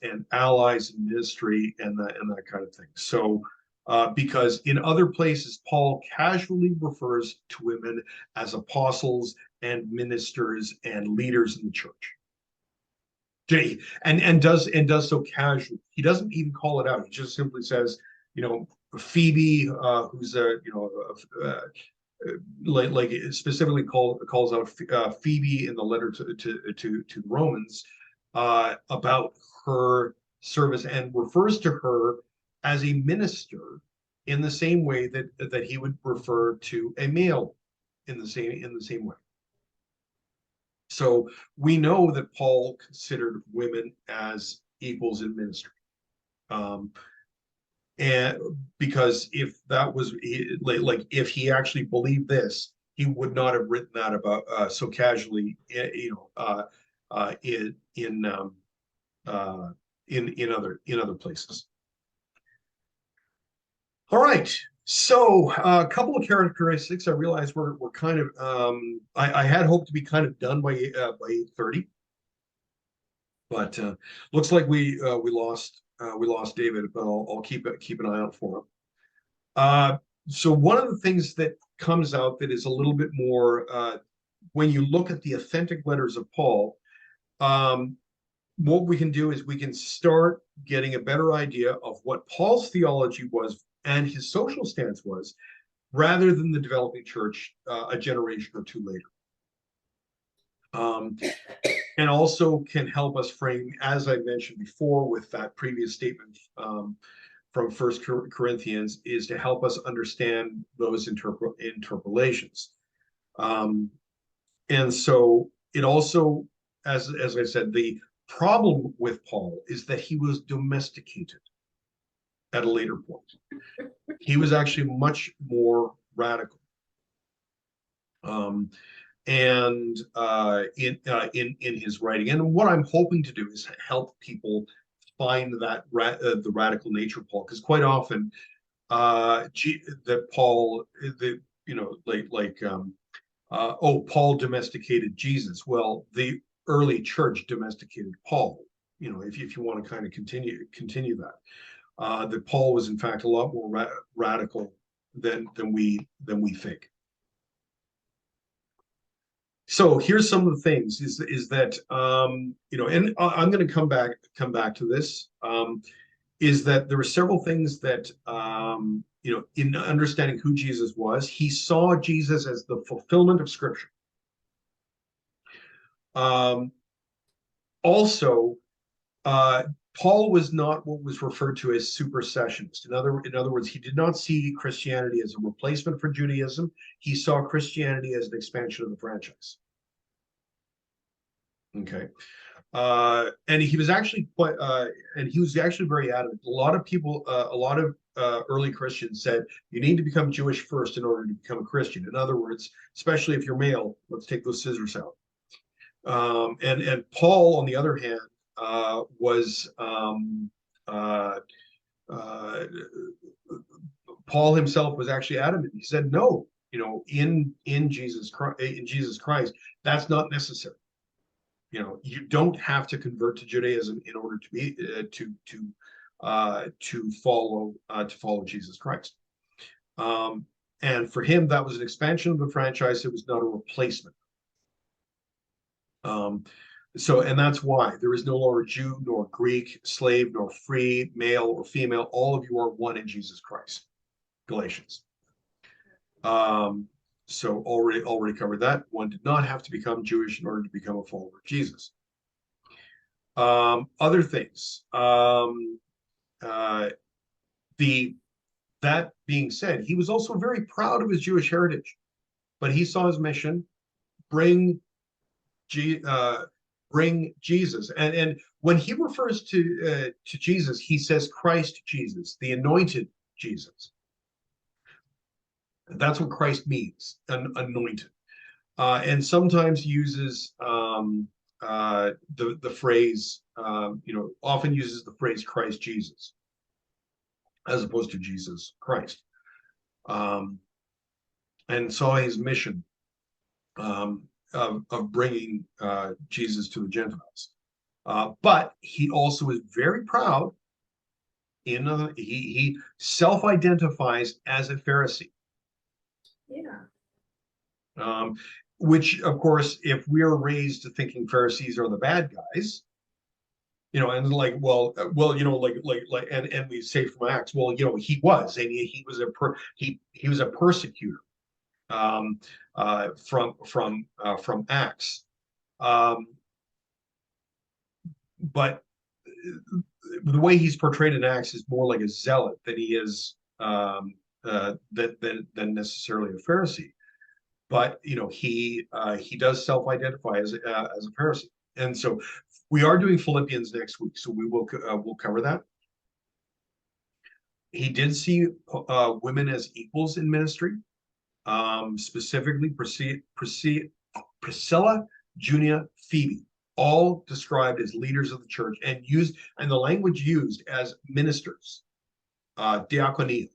and allies in ministry and that kind of thing. So because in other places, Paul casually refers to women as apostles and ministers and leaders in the church. And does so casually. He doesn't even call it out. He just simply says, you know, Phoebe, who's like specifically calls out Phoebe in the letter to the Romans about her service, and refers to her as a minister in the same way that he would refer to a male in the same way. So we know that Paul considered women as equals in ministry. And because if that was like if he actually believed this, he would not have written that about so casually, you know, in other places. All right. So a couple of characteristics. I realize we're kind of I had hoped to be kind of done by 8:30, but looks like we lost David, but I'll keep an eye out for him. So one of the things that comes out that is a little bit more when you look at the authentic letters of Paul, what we can do is we can start getting a better idea of what Paul's theology was and his social stance was, rather than the developing church a generation or two later. And also can help us frame, as I mentioned before with that previous statement from First Corinthians, is to help us understand those interpolations. And so it also, as I said, the problem with Paul is that he was domesticated at a later point. He was actually much more radical. And in his writing, and what I'm hoping to do is help people find that the radical nature of Paul, because quite often that Paul, you know, Paul domesticated Jesus. Well, the early church domesticated Paul. You know, if you want to kind of continue that, that Paul was in fact a lot more radical than we think. So here's some of the things is that you know, and I'm going to come back to this, is that there were several things that you know, in understanding who Jesus was, he saw Jesus as the fulfillment of Scripture. Also, Paul was not what was referred to as supersessionist. In other words, he did not see Christianity as a replacement for Judaism. He saw Christianity as an expansion of the franchise. Okay. And he was actually quite, and he was actually very adamant. A lot of people, a lot of early Christians said, you need to become Jewish first in order to become a Christian. In other words, especially if you're male, let's take those scissors out. And Paul, on the other hand, was Paul himself was actually adamant. He said, no, you know, in Jesus Christ, that's not necessary. You know, you don't have to convert to Judaism in order to be to follow Jesus Christ. And for him, that was an expansion of the franchise. It was not a replacement. So, and that's why there is no longer Jew, nor Greek, slave, nor free, male or female. All of you are one in Jesus Christ. Galatians. So already covered that. One did not have to become Jewish in order to become a follower of Jesus. Other things. That being said, he was also very proud of his Jewish heritage, but he saw his mission bring Jesus. And when he refers to Jesus, he says Christ Jesus, the anointed Jesus. That's what Christ means, anointed. And sometimes uses the phrase, you know, often uses the phrase Christ Jesus, as opposed to Jesus Christ. And saw his mission of bringing Jesus to the Gentiles. But he also is very proud. He self-identifies as a Pharisee. Yeah. Which, of course, if we're raised to thinking Pharisees are the bad guys, you know, and like, well, you know, like, and we say from Acts, well, you know, he was, and he was a persecutor, from Acts, but the way he's portrayed in Acts is more like a zealot than he is than necessarily a Pharisee. But you know, he does self-identify as a Pharisee, and so we are doing Philippians next week, so we will we'll cover that. He did see women as equals in ministry, specifically Priscilla, Junia, Phoebe, all described as leaders of the church and the language used as ministers, diakonia.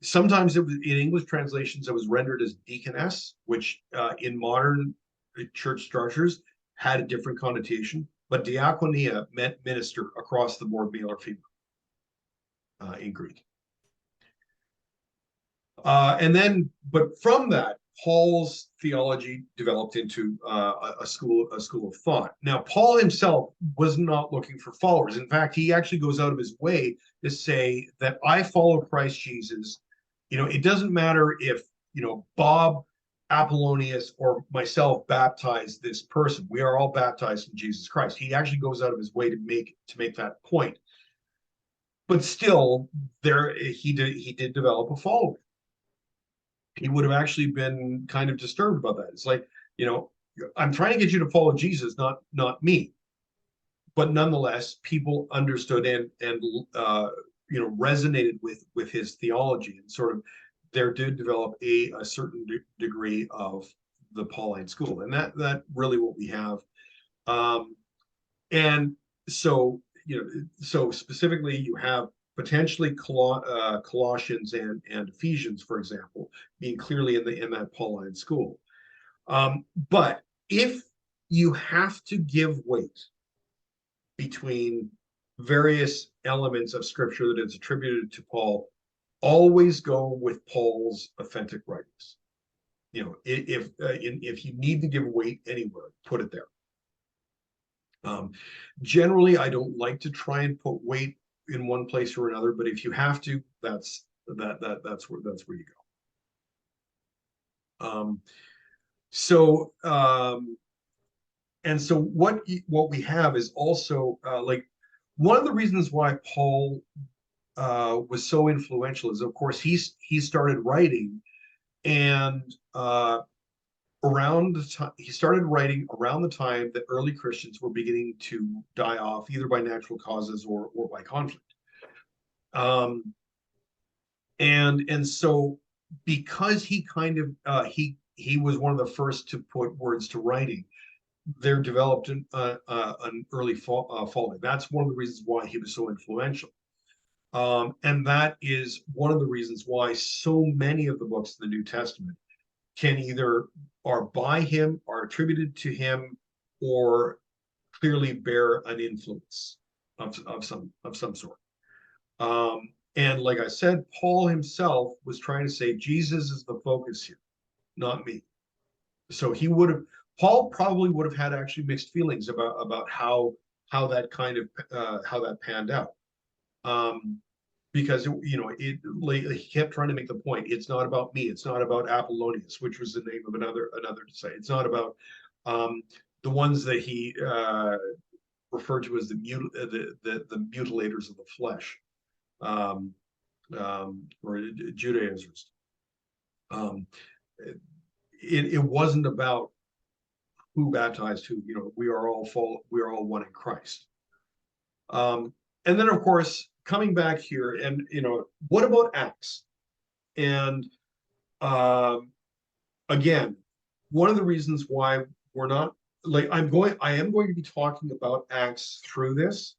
Sometimes it was in English translations, it was rendered as deaconess, which in modern church structures had a different connotation, but diakonia meant minister across the board, male or female, in Greek. But from that, Paul's theology developed into a school of thought. Now, Paul himself was not looking for followers. In fact, he actually goes out of his way to say that I follow Christ Jesus. You know, it doesn't matter if, you know, Bob, Apollonius, or myself baptized this person. We are all baptized in Jesus Christ. He actually goes out of his way to make that point. But still, he did develop a following. He would have actually been kind of disturbed about that. It's like, you know, I'm trying to get you to follow Jesus, not me. But nonetheless, people understood and you know, resonated with his theology, and sort of there did develop a certain degree of the Pauline school, and that really what we have. And so, you know, so specifically you have potentially Colossians and Ephesians, for example, being clearly in that Pauline school. But if you have to give weight between various elements of scripture that is attributed to Paul, always go with Paul's authentic writings. You know, if you need to give weight anywhere, put it there. Generally, I don't like to try and put weight in one place or another, but if you have to, that's where you go. And so what we have is also like one of the reasons why Paul was so influential is, of course, he started writing, and he started writing around the time that early Christians were beginning to die off, either by natural causes or by conflict. And so because he kind of he was one of the first to put words to writing, there developed an early following. That's one of the reasons why he was so influential. And that is one of the reasons why so many of the books in the New Testament are by him, are attributed to him, or clearly bear an influence of some sort. And like I said, Paul himself was trying to say Jesus is the focus here, not me. So Paul probably would have had actually mixed feelings about how that kind of how that panned out. Because he kept trying to make the point. It's not about me. It's not about Apollonius, which was the name of another to say. It's not about the ones that he referred to as the mutilators of the flesh, or Judaizers. It wasn't about who baptized who. We are all one in Christ. And then, of course, coming back here, and what about Acts? And again, one of the reasons why we're not I am going to be talking about Acts through this,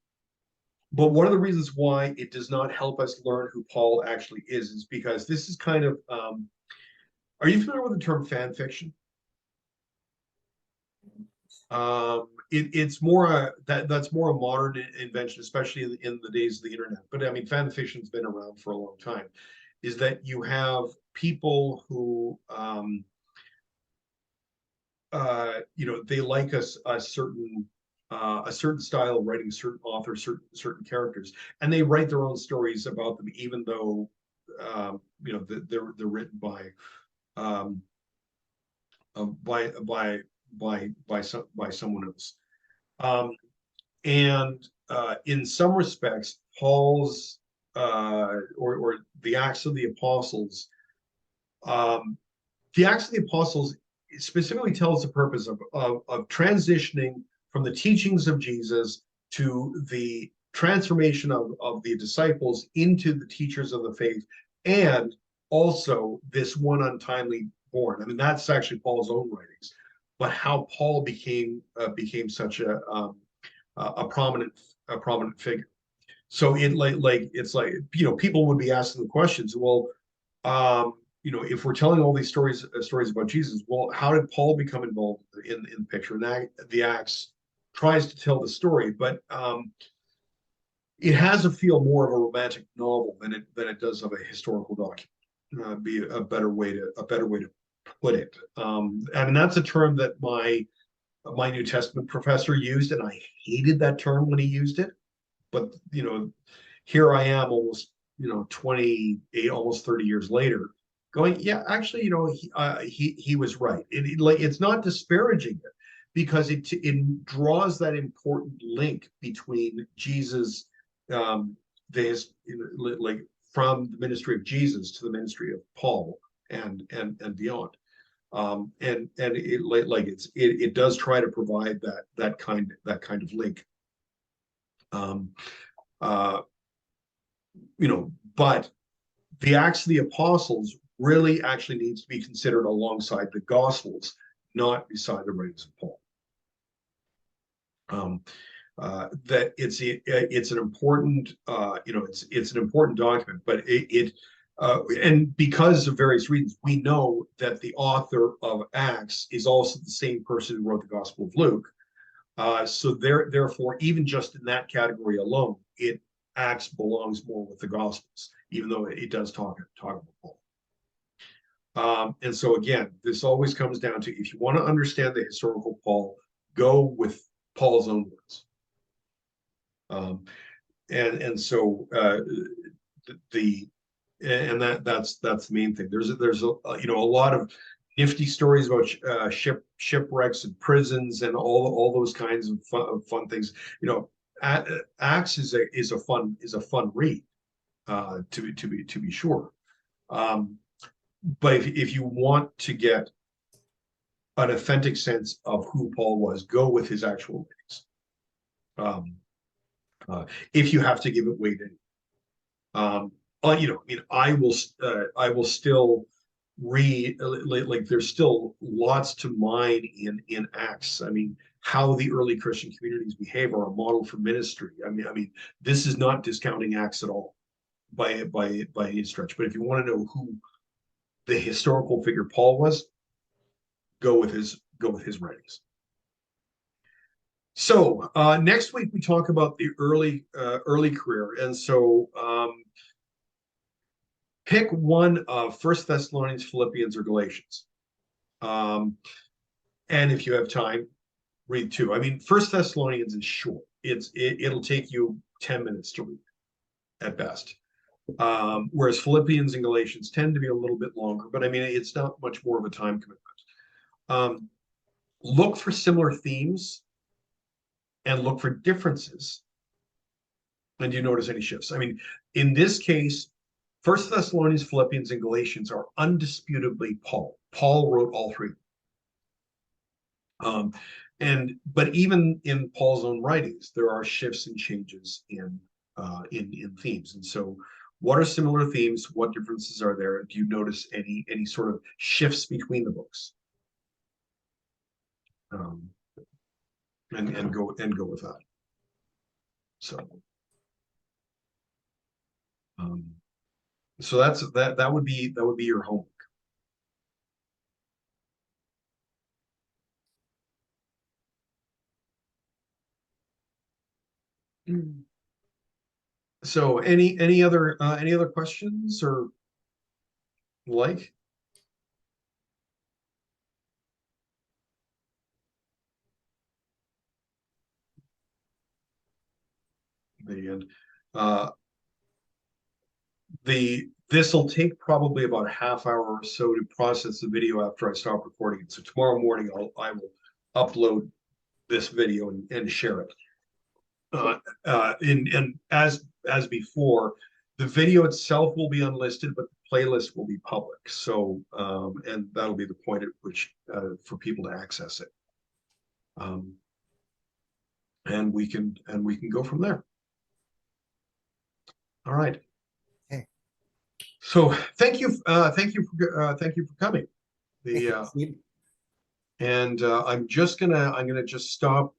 but one of the reasons why it does not help us learn who Paul actually is because this is kind of are you familiar with the term fan fiction? It's more that's more a modern invention, especially in the days of the internet. But I mean, fan fiction's been around for a long time. Is that you have people who, they like a certain style of writing, certain authors, certain characters, and they write their own stories about them, even though they're written by someone else. And in some respects, Paul's or the Acts of the Apostles, specifically tells the purpose of transitioning from the teachings of Jesus to the transformation of the disciples into the teachers of the faith, and also this one untimely born. I mean, that's actually Paul's own writings, but how Paul became such a prominent figure. So it's like people would be asking the questions. Well, if we're telling all these stories about Jesus, well, how did Paul become involved in the picture? And the Acts tries to tell the story, but it has a feel more of a romantic novel than it does of a historical document. Be a better way to put it. I mean, that's a term that my New Testament professor used, and I hated that term when he used it. But here I am, almost 28, almost 30 years later, going, yeah, actually, he was right. It's not disparaging it, because it draws that important link between Jesus, from the ministry of Jesus to the ministry of Paul and beyond. And it does try to provide that kind of link. But the Acts of the Apostles really actually needs to be considered alongside the Gospels, not beside the writings of Paul. that it's an important, it's an important document, but and because of various reasons, we know that the author of Acts is also the same person who wrote the Gospel of Luke. So therefore, even just in that category alone, Acts belongs more with the Gospels, even though it does talk about Paul. And so again, this always comes down to, if you want to understand the historical Paul, go with Paul's own words. And so that's the main thing. There's a lot of nifty stories about shipwrecks and prisons and all those kinds of fun things. Acts is a fun read, to be sure. But if you want to get an authentic sense of who Paul was, go with his actual writings. If you have to give it weight in. I will still read, like there's still lots to mine in Acts. I mean, how the early Christian communities behave are a model for ministry. I mean, this is not discounting Acts at all by any stretch. But if you want to know who the historical figure Paul was, go with his writings. So next week we talk about the early career, and so pick one of 1 Thessalonians, Philippians, or Galatians, and if you have time, read 2. I mean, 1 Thessalonians is short. It'll take you 10 minutes to read at best, whereas Philippians and Galatians tend to be a little bit longer. But I mean, it's not much more of a time commitment. Look for similar themes and look for differences. And do you notice any shifts? I mean, in this case, 1 Thessalonians, Philippians, and Galatians are undisputably Paul. Paul wrote all three. But even in Paul's own writings, there are shifts and changes in themes. And so, what are similar themes? What differences are there? Do you notice any sort of shifts between the books? And go with that. So, so that would be your homework. So, any other questions or like? The end. This will take probably about a half hour or so to process the video after I stop recording it. So tomorrow morning I will upload this video and share it. And as before, the video itself will be unlisted, but the playlist will be public. So and that'll be the point at which for people to access it. And we can go from there. All right. Okay. So thank you for coming. And I'm gonna just stop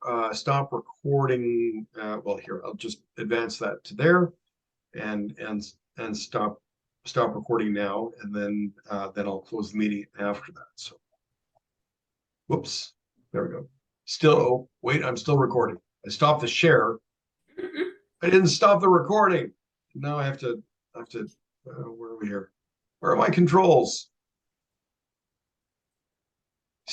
recording. Well, here I'll just advance that to there, and stop recording now, and then I'll close the meeting after that. So, whoops, there we go. Still, wait, I'm still recording. I stopped the share. I didn't stop the recording. Now I have to. Where are we here? Where are my controls?